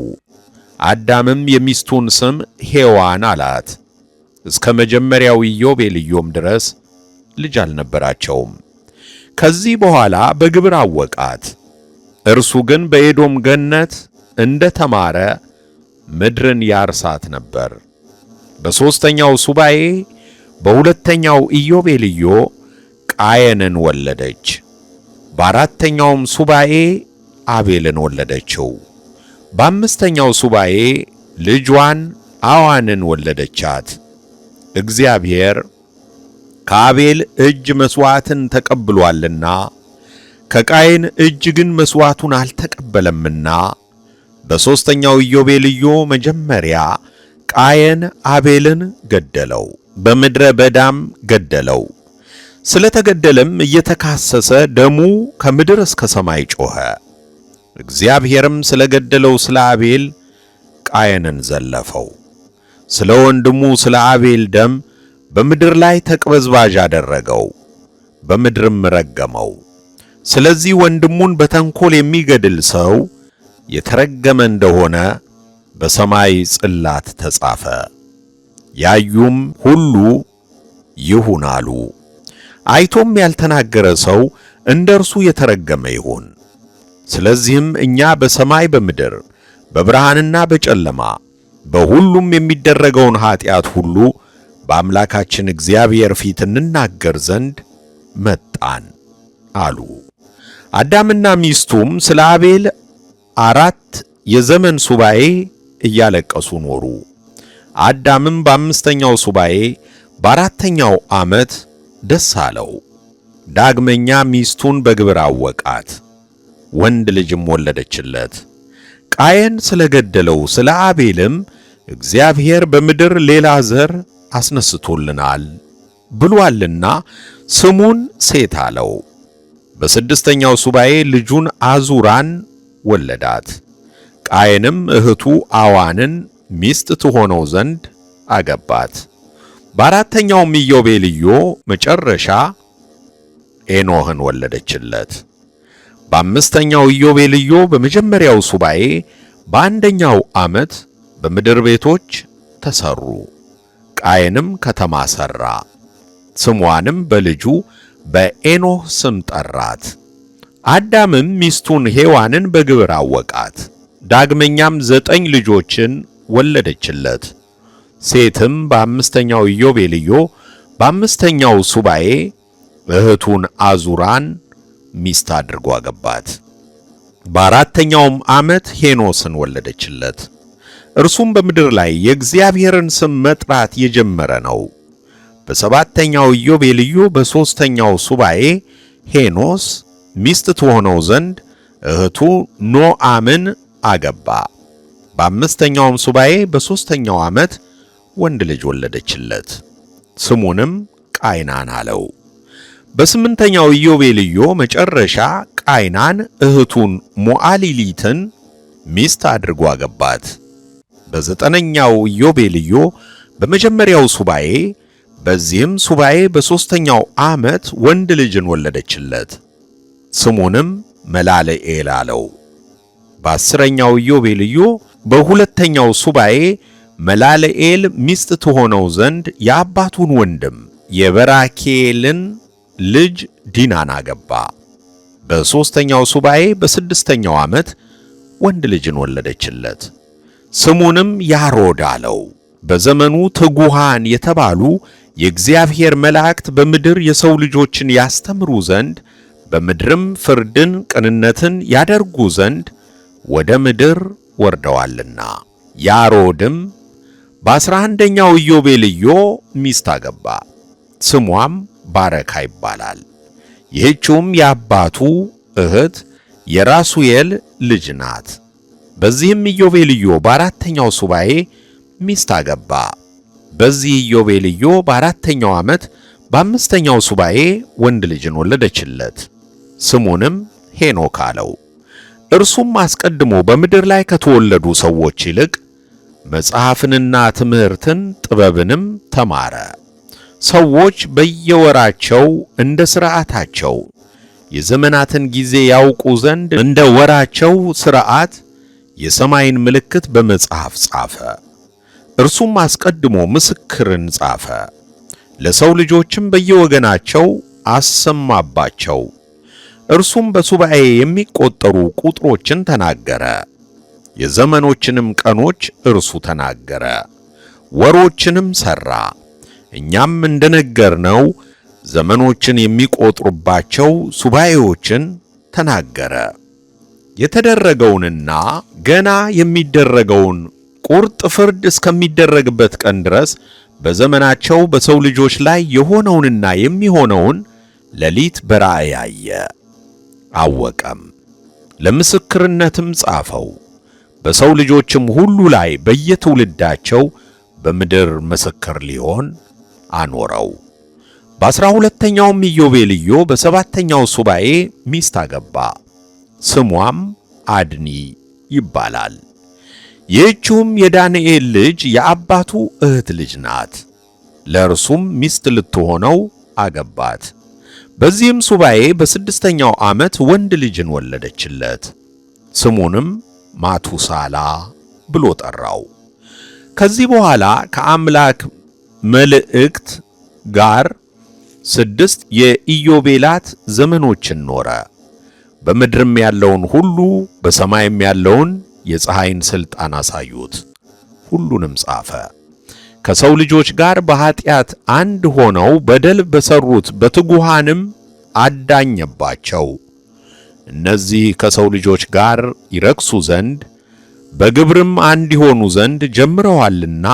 አዳምም የሚስቱን ስም ሔዋን አላት። እስከ መጀመሪያው ኢዮቤልዩም ድረስ ልጅ አልነበራቸውም። ከዚህ በኋላ በግብር አወቃት። እርሱ ግን በኤዶም ገነት እንደ ተማረ ምድርን ያርሳት ነበር። በሦስተኛው ሱባኤ በሁለተኛው ኢዮቤልዩ ቃየንን ወለደች። በአራተኛውም ሱባኤ አቤልን ወለደችው። በአምስተኛው ሱባኤ ልጇን አዋንን ወለደቻት። እግዚአብሔር ከአቤል እጅ መሥዋዕትን ተቀብሎአልና ከቃየን እጅ ግን መሥዋዕቱን አልተቀበለምና በሦስተኛው ኢዮቤልዩ መጀመሪያ ቃየን አቤልን ገደለው፣ በምድረ በዳም ገደለው። ስለተገደለም እየተካሰሰ ደሙ ከምድር እስከ ሰማይ ጮኸ። እግዚአብሔርም ስለገደለው ስለ አቤል ቃየንን ዘለፈው። ስለ ወንድሙ ስለ አቤል ደም በምድር ላይ ተቅበዝባዥ አደረገው፣ በምድርም ረገመው። ስለዚህ ወንድሙን በተንኮል የሚገድል ሰው የተረገመ እንደሆነ በሰማይ ጽላት ተጻፈ። ያዩም ሁሉ ይሁን አሉ። አይቶም ያልተናገረ ሰው እንደ እርሱ የተረገመ ይሁን። ስለዚህም እኛ በሰማይ በምድር በብርሃንና በጨለማ በሁሉም የሚደረገውን ኀጢአት ሁሉ በአምላካችን እግዚአብሔር ፊት እንናገር ዘንድ መጣን አሉ። አዳምና ሚስቱም ስለ አቤል 4 የዘመን ሱባኤ እያለቀሱ ኖሩ። አዳምም በአምስተኛው ሱባኤ በአራተኛው ዓመት ደስ አለው። ዳግመኛ ሚስቱን በግብር አወቃት፣ ወንድ ልጅም ወለደችለት። ቃየን ስለገደለው ስለ አቤልም እግዚአብሔር በምድር ሌላ ዘር አስነስቶልናል ብሏልና ስሙን ሴት አለው። በስድስተኛው ሱባኤ ልጁን አዙራን ወለዳት። ቃየንም እህቱ አዋንን ሚስት ትሆነው ዘንድ አገባት። በአራተኛውም ኢዮቤልዩ መጨረሻ ኤኖህን ወለደችለት። በአምስተኛው ኢዮቤልዩ በመጀመሪያው ሱባኤ በአንደኛው ዓመት በምድር ቤቶች ተሰሩ። ቃየንም ከተማ ሠራ፣ ስሟንም በልጁ በኤኖህ ስም ጠራት። አዳምም ሚስቱን ሔዋንን በግብር አወቃት። ዳግመኛም 9 ልጆችን ወለደችለት። ሴትም በአምስተኛው ኢዮቤልዩ በአምስተኛው ሱባኤ እህቱን አዙራን ሚስት አድርጎ አገባት። በአራተኛውም ዓመት ሄኖስን ወለደችለት። እርሱም በምድር ላይ የእግዚአብሔርን ስም መጥራት የጀመረ ነው። በሰባተኛው ኢዮቤልዩ በሦስተኛው ሱባኤ ሄኖስ ሚስት ትሆነው ዘንድ እህቱ ኖአምን አገባ። በአምስተኛውም ሱባኤ በሦስተኛው ዓመት ወንድ ልጅ ወለደችለት። ስሙንም ቃይናን አለው። በስምንተኛው ኢዮቤልዩ መጨረሻ ቃይናን እህቱን ሞዓሊሊትን ሚስት አድርጎ አገባት። በዘጠነኛው ኢዮቤልዩ በመጀመሪያው ሱባኤ በዚህም ሱባኤ በሦስተኛው ዓመት ወንድ ልጅን ወለደችለት። ስሙንም መላልኤል አለው። በአስረኛው ኢዮቤልዩ በሁለተኛው ሱባኤ መላልኤል ሚስት ትሆነው ዘንድ የአባቱን ወንድም የበራኬልን ልጅ ዲናን አገባ። በሦስተኛው ሱባኤ በስድስተኛው ዓመት ወንድ ልጅን ወለደችለት። ስሙንም ያሮድ አለው። በዘመኑ ትጉሃን የተባሉ የእግዚአብሔር መላእክት በምድር የሰው ልጆችን ያስተምሩ ዘንድ በምድርም ፍርድን፣ ቅንነትን ያደርጉ ዘንድ ወደ ምድር ወርደዋልና። ያሮድም በ11ኛው ኢዮቤልዩ ሚስት አገባ። ስሟም ባረካ ይባላል። ይህችውም የአባቱ እህት የራሱኤል ልጅ ናት። በዚህም ኢዮቤልዩ በአራተኛው ሱባኤ ሚስት አገባ። በዚህ ኢዮቤልዩ በአራተኛው ዓመት በአምስተኛው ሱባኤ ወንድ ልጅን ወለደችለት። ስሙንም ሄኖክ አለው። እርሱም አስቀድሞ በምድር ላይ ከተወለዱ ሰዎች ይልቅ መጽሐፍንና ትምህርትን ጥበብንም ተማረ። ሰዎች በየወራቸው እንደ ሥርዓታቸው የዘመናትን ጊዜ ያውቁ ዘንድ እንደ ወራቸው ሥርዓት የሰማይን ምልክት በመጽሐፍ ጻፈ። እርሱም አስቀድሞ ምስክርን ጻፈ፣ ለሰው ልጆችም በየወገናቸው አሰማባቸው። እርሱም በሱባኤ የሚቆጠሩ ቁጥሮችን ተናገረ። የዘመኖችንም ቀኖች እርሱ ተናገረ፣ ወሮችንም ሠራ። እኛም እንደነገርነው ዘመኖችን የሚቆጥሩባቸው ሱባኤዎችን ተናገረ። የተደረገውንና ገና የሚደረገውን ቁርጥ ፍርድ እስከሚደረግበት ቀን ድረስ በዘመናቸው በሰው ልጆች ላይ የሆነውንና የሚሆነውን ሌሊት በራእይ አየ፣ አወቀም፣ ለምስክርነትም ጻፈው። በሰው ልጆችም ሁሉ ላይ በየትውልዳቸው በምድር ምስክር ሊሆን አኖረው። በ12ኛውም ኢዮቤልዩ በሰባተኛው ሱባኤ ሚስት አገባ። ስሟም አድኒ ይባላል። ይህችውም የዳንኤል ልጅ የአባቱ እህት ልጅ ናት። ለእርሱም ሚስት ልትሆነው አገባት። በዚህም ሱባኤ በስድስተኛው ዓመት ወንድ ልጅን ወለደችለት። ስሙንም ማቱሳላ ብሎ ጠራው። ከዚህ በኋላ ከአምላክ መልእክት ጋር 6 የኢዮቤላት ዘመኖችን ኖረ። በምድርም ያለውን ሁሉ በሰማይም ያለውን የፀሐይን ሥልጣን አሳዩት። ሁሉንም ጻፈ። ከሰው ልጆች ጋር በኃጢአት አንድ ሆነው በደል በሠሩት በትጉሃንም አዳኘባቸው። እነዚህ ከሰው ልጆች ጋር ይረክሱ ዘንድ በግብርም አንድ ይሆኑ ዘንድ ጀምረዋልና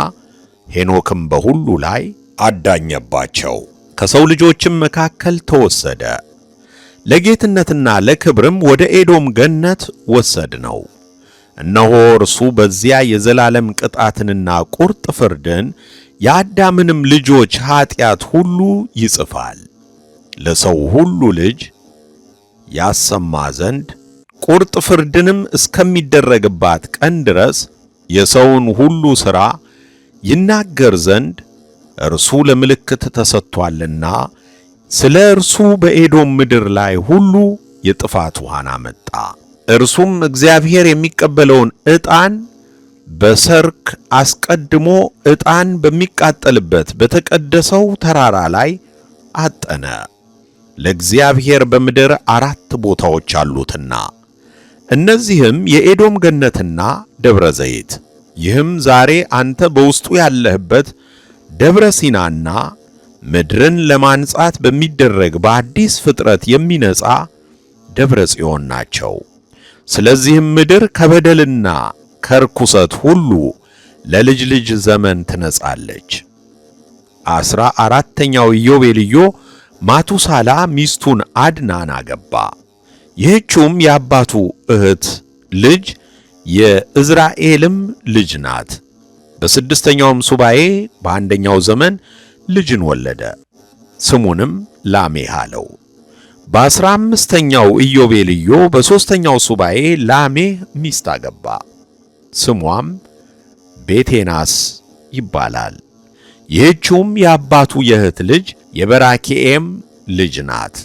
ሄኖክም በሁሉ ላይ አዳኘባቸው። ከሰው ልጆችም መካከል ተወሰደ፣ ለጌትነትና ለክብርም ወደ ኤዶም ገነት ወሰድነው። እነሆ እርሱ በዚያ የዘላለም ቅጣትንና ቁርጥ ፍርድን የአዳምንም ልጆች ኀጢአት ሁሉ ይጽፋል፣ ለሰው ሁሉ ልጅ ያሰማ ዘንድ ቁርጥ ፍርድንም እስከሚደረግባት ቀን ድረስ የሰውን ሁሉ ሥራ ይናገር ዘንድ እርሱ ለምልክት ተሰጥቶአልና። ስለ እርሱ በኤዶም ምድር ላይ ሁሉ የጥፋት ውሃን አመጣ። እርሱም እግዚአብሔር የሚቀበለውን ዕጣን በሰርክ አስቀድሞ ዕጣን በሚቃጠልበት በተቀደሰው ተራራ ላይ አጠነ። ለእግዚአብሔር በምድር 4 ቦታዎች አሉትና እነዚህም የኤዶም ገነትና ደብረ ዘይት። ይህም ዛሬ አንተ በውስጡ ያለህበት ደብረ ሲናና ምድርን ለማንጻት በሚደረግ በአዲስ ፍጥረት የሚነጻ ደብረ ጽዮን ናቸው። ስለዚህም ምድር ከበደልና ከርኩሰት ሁሉ ለልጅ ልጅ ዘመን ትነጻለች። 14ኛው ኢዮቤልዩ ማቱሳላ ሚስቱን አድናን አገባ። ይህችውም የአባቱ እህት ልጅ የእዝራኤልም ልጅ ናት። በስድስተኛውም ሱባኤ በአንደኛው ዘመን ልጅን ወለደ። ስሙንም ላሜህ አለው። በ15ኛው ኢዮቤልዩ በሦስተኛው ሱባኤ ላሜህ ሚስት አገባ። ስሟም ቤቴናስ ይባላል። ይህችውም የአባቱ የእህት ልጅ የበራኬኤም ልጅ ናት።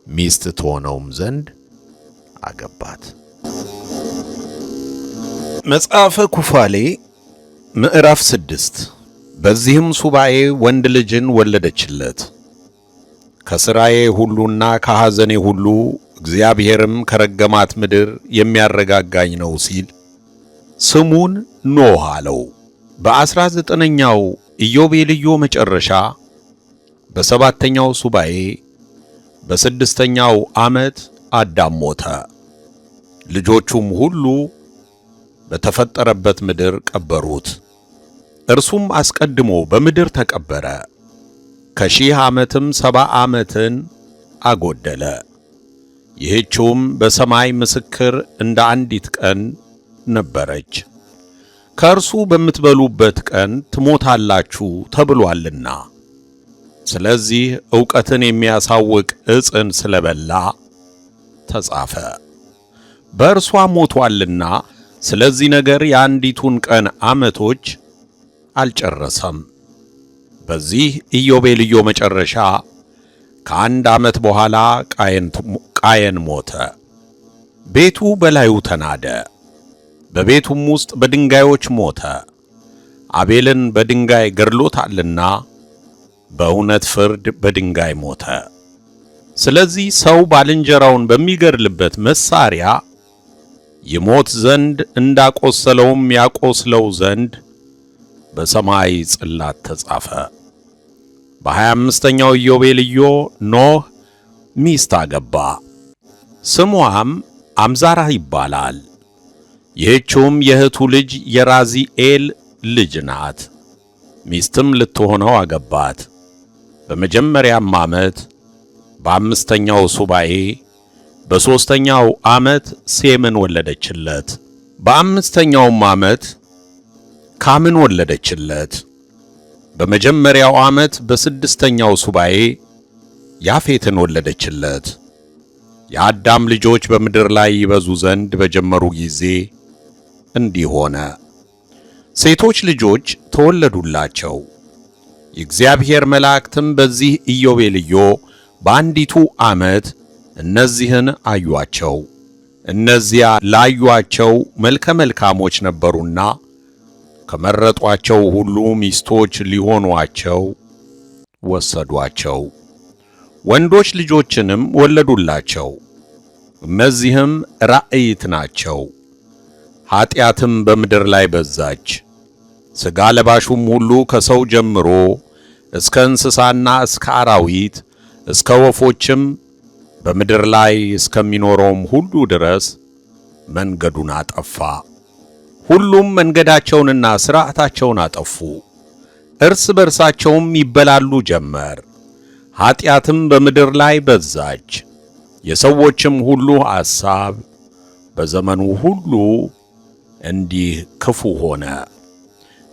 ሚስት ትሆነውም ዘንድ አገባት። መጽሐፈ ኩፋሌ ምዕራፍ 6 በዚህም ሱባኤ ወንድ ልጅን ወለደችለት። ከሥራዬ ሁሉና ከሐዘኔ ሁሉ እግዚአብሔርም ከረገማት ምድር የሚያረጋጋኝ ነው ሲል ስሙን ኖህ አለው። በ19ኛው ኢዮቤልዩ መጨረሻ በሰባተኛው ሱባኤ በስድስተኛው ዓመት አዳም ሞተ። ልጆቹም ሁሉ በተፈጠረበት ምድር ቀበሩት። እርሱም አስቀድሞ በምድር ተቀበረ። ከ1000 ዓመትም 70 ዓመትን አጎደለ። ይህችውም በሰማይ ምስክር እንደ አንዲት ቀን ነበረች። ከእርሱ በምትበሉበት ቀን ትሞታላችሁ ተብሏልና። ስለዚህ ዕውቀትን የሚያሳውቅ ዕፅን ስለበላ ተጻፈ። በእርሷ ሞቷልና ስለዚህ ነገር የአንዲቱን ቀን ዓመቶች አልጨረሰም። በዚህ ኢዮቤልዩ መጨረሻ ከ1 ዓመት በኋላ ቃየን ሞተ። ቤቱ በላዩ ተናደ፣ በቤቱም ውስጥ በድንጋዮች ሞተ። አቤልን በድንጋይ ገድሎታልና በእውነት ፍርድ በድንጋይ ሞተ። ስለዚህ ሰው ባልንጀራውን በሚገድልበት መሳሪያ ይሞት ዘንድ እንዳቆሰለውም ያቆስለው ዘንድ በሰማይ ጽላት ተጻፈ። በ25ኛው ኢዮቤልዩ ኖህ ሚስት አገባ። ስሟም አምዛራ ይባላል። ይህችውም የእህቱ ልጅ የራዚኤል ልጅ ናት። ሚስትም ልትሆነው አገባት። በመጀመሪያም ዓመት በ5ኛው ሱባኤ በ3ኛው ዓመት ሴምን ወለደችለት። በ5ኛውም ዓመት ካምን ወለደችለት። በመጀመሪያው ዓመት በ6ኛው ሱባኤ ያፌትን ወለደችለት። የአዳም ልጆች በምድር ላይ ይበዙ ዘንድ በጀመሩ ጊዜ እንዲህ ሆነ። ሴቶች ልጆች ተወለዱላቸው። የእግዚአብሔር መላእክትም በዚህ ኢዮቤልዩ በአንዲቱ ዓመት እነዚህን አዩአቸው። እነዚያ ላዩአቸው መልከ መልካሞች ነበሩና ከመረጧቸው ሁሉ ሚስቶች ሊሆኗቸው ወሰዷቸው። ወንዶች ልጆችንም ወለዱላቸው። እነዚህም ራእይት ናቸው። ኀጢአትም በምድር ላይ በዛች። ሥጋ ለባሹም ሁሉ ከሰው ጀምሮ እስከ እንስሳና እስከ አራዊት እስከ ወፎችም በምድር ላይ እስከሚኖረውም ሁሉ ድረስ መንገዱን አጠፋ። ሁሉም መንገዳቸውንና ሥርዓታቸውን አጠፉ። እርስ በርሳቸውም ይበላሉ ጀመር። ኀጢአትም በምድር ላይ በዛች። የሰዎችም ሁሉ ሐሳብ በዘመኑ ሁሉ እንዲህ ክፉ ሆነ።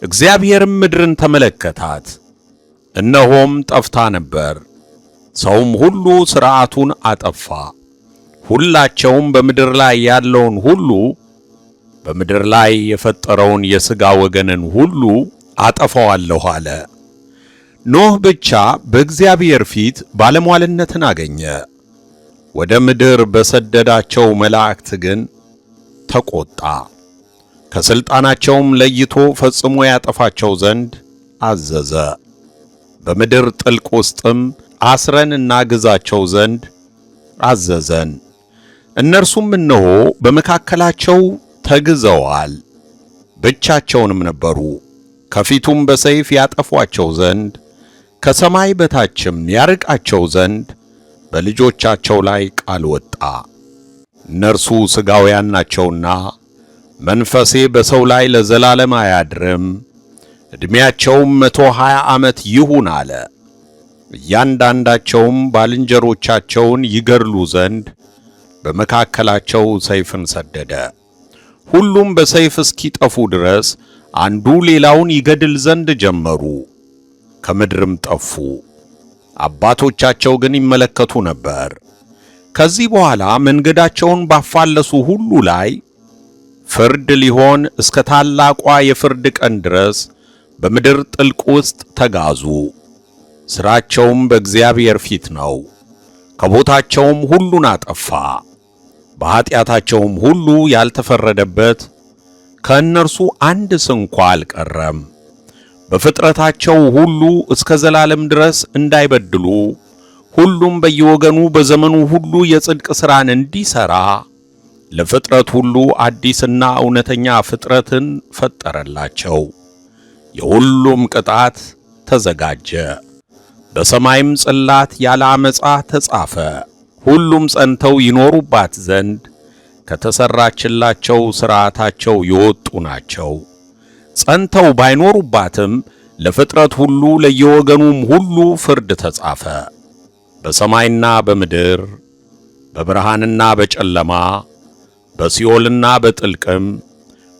እግዚአብሔርም ምድርን ተመለከታት፣ እነሆም ጠፍታ ነበር። ሰውም ሁሉ ሥርዓቱን አጠፋ። ሁላቸውም በምድር ላይ ያለውን ሁሉ በምድር ላይ የፈጠረውን የሥጋ ወገንን ሁሉ አጠፋዋለሁ አለ። ኖህ ብቻ በእግዚአብሔር ፊት ባለሟልነትን አገኘ። ወደ ምድር በሰደዳቸው መላእክት ግን ተቆጣ። ከሥልጣናቸውም ለይቶ ፈጽሞ ያጠፋቸው ዘንድ አዘዘ። በምድር ጥልቅ ውስጥም አስረን እናግዛቸው ዘንድ አዘዘን። እነርሱም እነሆ በመካከላቸው ተግዘዋል፣ ብቻቸውንም ነበሩ። ከፊቱም በሰይፍ ያጠፏቸው ዘንድ ከሰማይ በታችም ያርቃቸው ዘንድ በልጆቻቸው ላይ ቃል ወጣ። እነርሱ ሥጋውያን ናቸውና መንፈሴ በሰው ላይ ለዘላለም አያድርም፣ ዕድሜያቸውም 120 ዓመት ይሁን አለ። እያንዳንዳቸውም ባልንጀሮቻቸውን ይገድሉ ዘንድ በመካከላቸው ሰይፍን ሰደደ። ሁሉም በሰይፍ እስኪጠፉ ድረስ አንዱ ሌላውን ይገድል ዘንድ ጀመሩ፣ ከምድርም ጠፉ። አባቶቻቸው ግን ይመለከቱ ነበር። ከዚህ በኋላ መንገዳቸውን ባፋለሱ ሁሉ ላይ ፍርድ ሊሆን እስከ ታላቋ የፍርድ ቀን ድረስ በምድር ጥልቅ ውስጥ ተጋዙ። ሥራቸውም በእግዚአብሔር ፊት ነው። ከቦታቸውም ሁሉን አጠፋ። በኀጢአታቸውም ሁሉ ያልተፈረደበት ከእነርሱ አንድ ስንኳ አልቀረም። በፍጥረታቸው ሁሉ እስከ ዘላለም ድረስ እንዳይበድሉ ሁሉም በየወገኑ በዘመኑ ሁሉ የጽድቅ ሥራን እንዲሠራ ለፍጥረት ሁሉ አዲስና እውነተኛ ፍጥረትን ፈጠረላቸው። የሁሉም ቅጣት ተዘጋጀ። በሰማይም ጽላት ያለ ዓመፃ ተጻፈ። ሁሉም ጸንተው ይኖሩባት ዘንድ ከተሰራችላቸው ሥርዓታቸው የወጡ ናቸው። ጸንተው ባይኖሩባትም ለፍጥረት ሁሉ ለየወገኑም ሁሉ ፍርድ ተጻፈ። በሰማይና በምድር በብርሃንና በጨለማ በሲኦልና በጥልቅም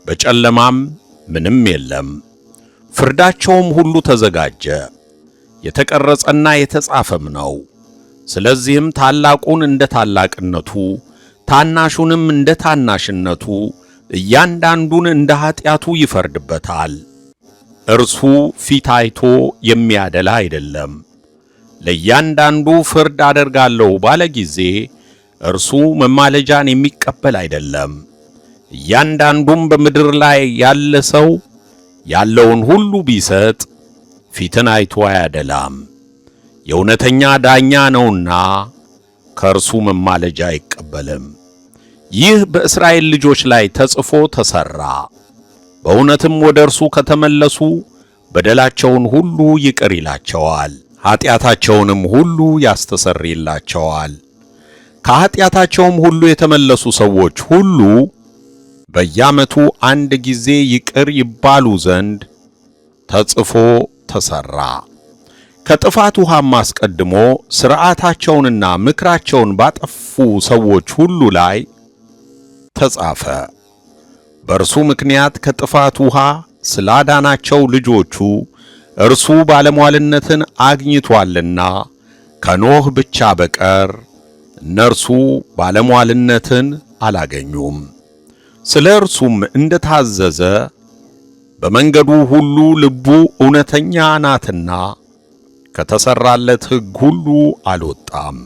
በጨለማም ምንም የለም። ፍርዳቸውም ሁሉ ተዘጋጀ፣ የተቀረጸና የተጻፈም ነው። ስለዚህም ታላቁን እንደ ታላቅነቱ ታናሹንም እንደ ታናሽነቱ እያንዳንዱን እንደ ኀጢአቱ ይፈርድበታል። እርሱ ፊት አይቶ የሚያደላ አይደለም። ለእያንዳንዱ ፍርድ አደርጋለሁ ባለ ጊዜ እርሱ መማለጃን የሚቀበል አይደለም። እያንዳንዱም በምድር ላይ ያለ ሰው ያለውን ሁሉ ቢሰጥ ፊትን አይቶ አያደላም። የእውነተኛ ዳኛ ነውና ከእርሱ መማለጃ አይቀበልም። ይህ በእስራኤል ልጆች ላይ ተጽፎ ተሠራ። በእውነትም ወደ እርሱ ከተመለሱ በደላቸውን ሁሉ ይቅር ይላቸዋል፣ ኀጢአታቸውንም ሁሉ ያስተሰርይላቸዋል። ከኀጢአታቸውም ሁሉ የተመለሱ ሰዎች ሁሉ በየዓመቱ አንድ ጊዜ ይቅር ይባሉ ዘንድ ተጽፎ ተሠራ። ከጥፋት ውሃም አስቀድሞ ሥርዓታቸውንና ምክራቸውን ባጠፉ ሰዎች ሁሉ ላይ ተጻፈ። በእርሱ ምክንያት ከጥፋት ውሃ ስላዳናቸው ልጆቹ እርሱ ባለሟልነትን አግኝቶአልና ከኖህ ብቻ በቀር እነርሱ ባለሟልነትን አላገኙም። ስለ እርሱም እንደ ታዘዘ በመንገዱ ሁሉ ልቡ እውነተኛ ናትና ከተሠራለት ሕግ ሁሉ አልወጣም።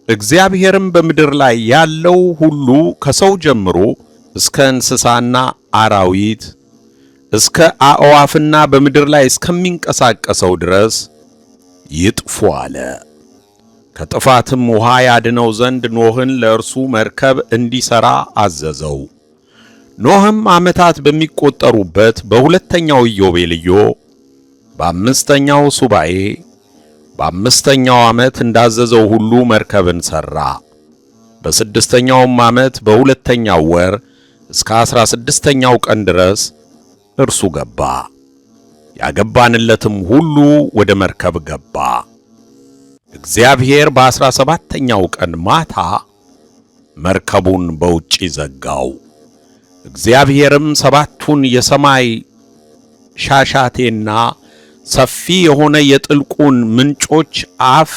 እግዚአብሔርም በምድር ላይ ያለው ሁሉ ከሰው ጀምሮ እስከ እንስሳና አራዊት እስከ አዕዋፍና በምድር ላይ እስከሚንቀሳቀሰው ድረስ ይጥፉ አለ። ከጥፋትም ውሃ ያድነው ዘንድ ኖህን ለእርሱ መርከብ እንዲሠራ አዘዘው። ኖህም ዓመታት በሚቆጠሩበት በሁለተኛው ኢዮቤልዩ በአምስተኛው ሱባዔ በአምስተኛው ዓመት እንዳዘዘው ሁሉ መርከብን ሠራ። በስድስተኛውም ዓመት በሁለተኛው ወር እስከ 16ኛው ቀን ድረስ እርሱ ገባ። ያገባንለትም ሁሉ ወደ መርከብ ገባ። እግዚአብሔር በ17ኛው ቀን ማታ መርከቡን በውጪ ዘጋው። እግዚአብሔርም ሰባቱን የሰማይ ሻሻቴና ሰፊ የሆነ የጥልቁን ምንጮች አፍ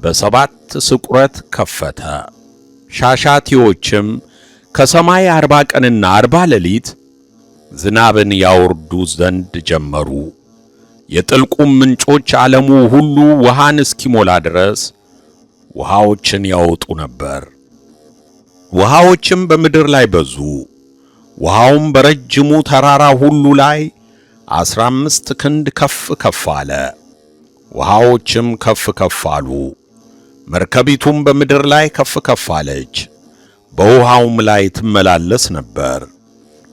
በሰባት ስቁረት ከፈተ። ሻሻቴዎችም ከሰማይ 40 ቀንና 40 ሌሊት ዝናብን ያወርዱ ዘንድ ጀመሩ። የጥልቁም ምንጮች ዓለሙ ሁሉ ውሃን እስኪሞላ ድረስ ውሃዎችን ያወጡ ነበር። ውሃዎችም በምድር ላይ በዙ። ውሃውም በረጅሙ ተራራ ሁሉ ላይ 15 ክንድ ከፍ ከፍ አለ። ውሃዎችም ከፍ ከፍ አሉ። መርከቢቱም በምድር ላይ ከፍ ከፍ አለች፣ በውሃውም ላይ ትመላለስ ነበር።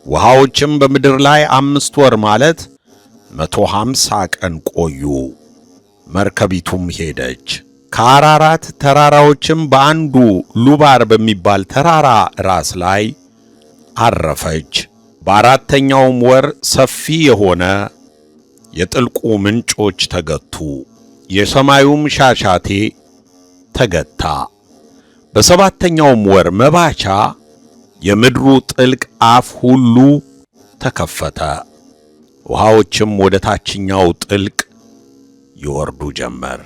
ውሃዎችም በምድር ላይ 5 ወር ማለት 150 ቀን ቆዩ። መርከቢቱም ሄደች። ከአራራት ተራራዎችም በአንዱ ሉባር በሚባል ተራራ ራስ ላይ አረፈች። በአራተኛውም ወር ሰፊ የሆነ የጥልቁ ምንጮች ተገቱ፣ የሰማዩም ሻሻቴ ተገታ። በሰባተኛውም ወር መባቻ የምድሩ ጥልቅ አፍ ሁሉ ተከፈተ፣ ውሃዎችም ወደ ታችኛው ጥልቅ ይወርዱ ጀመር።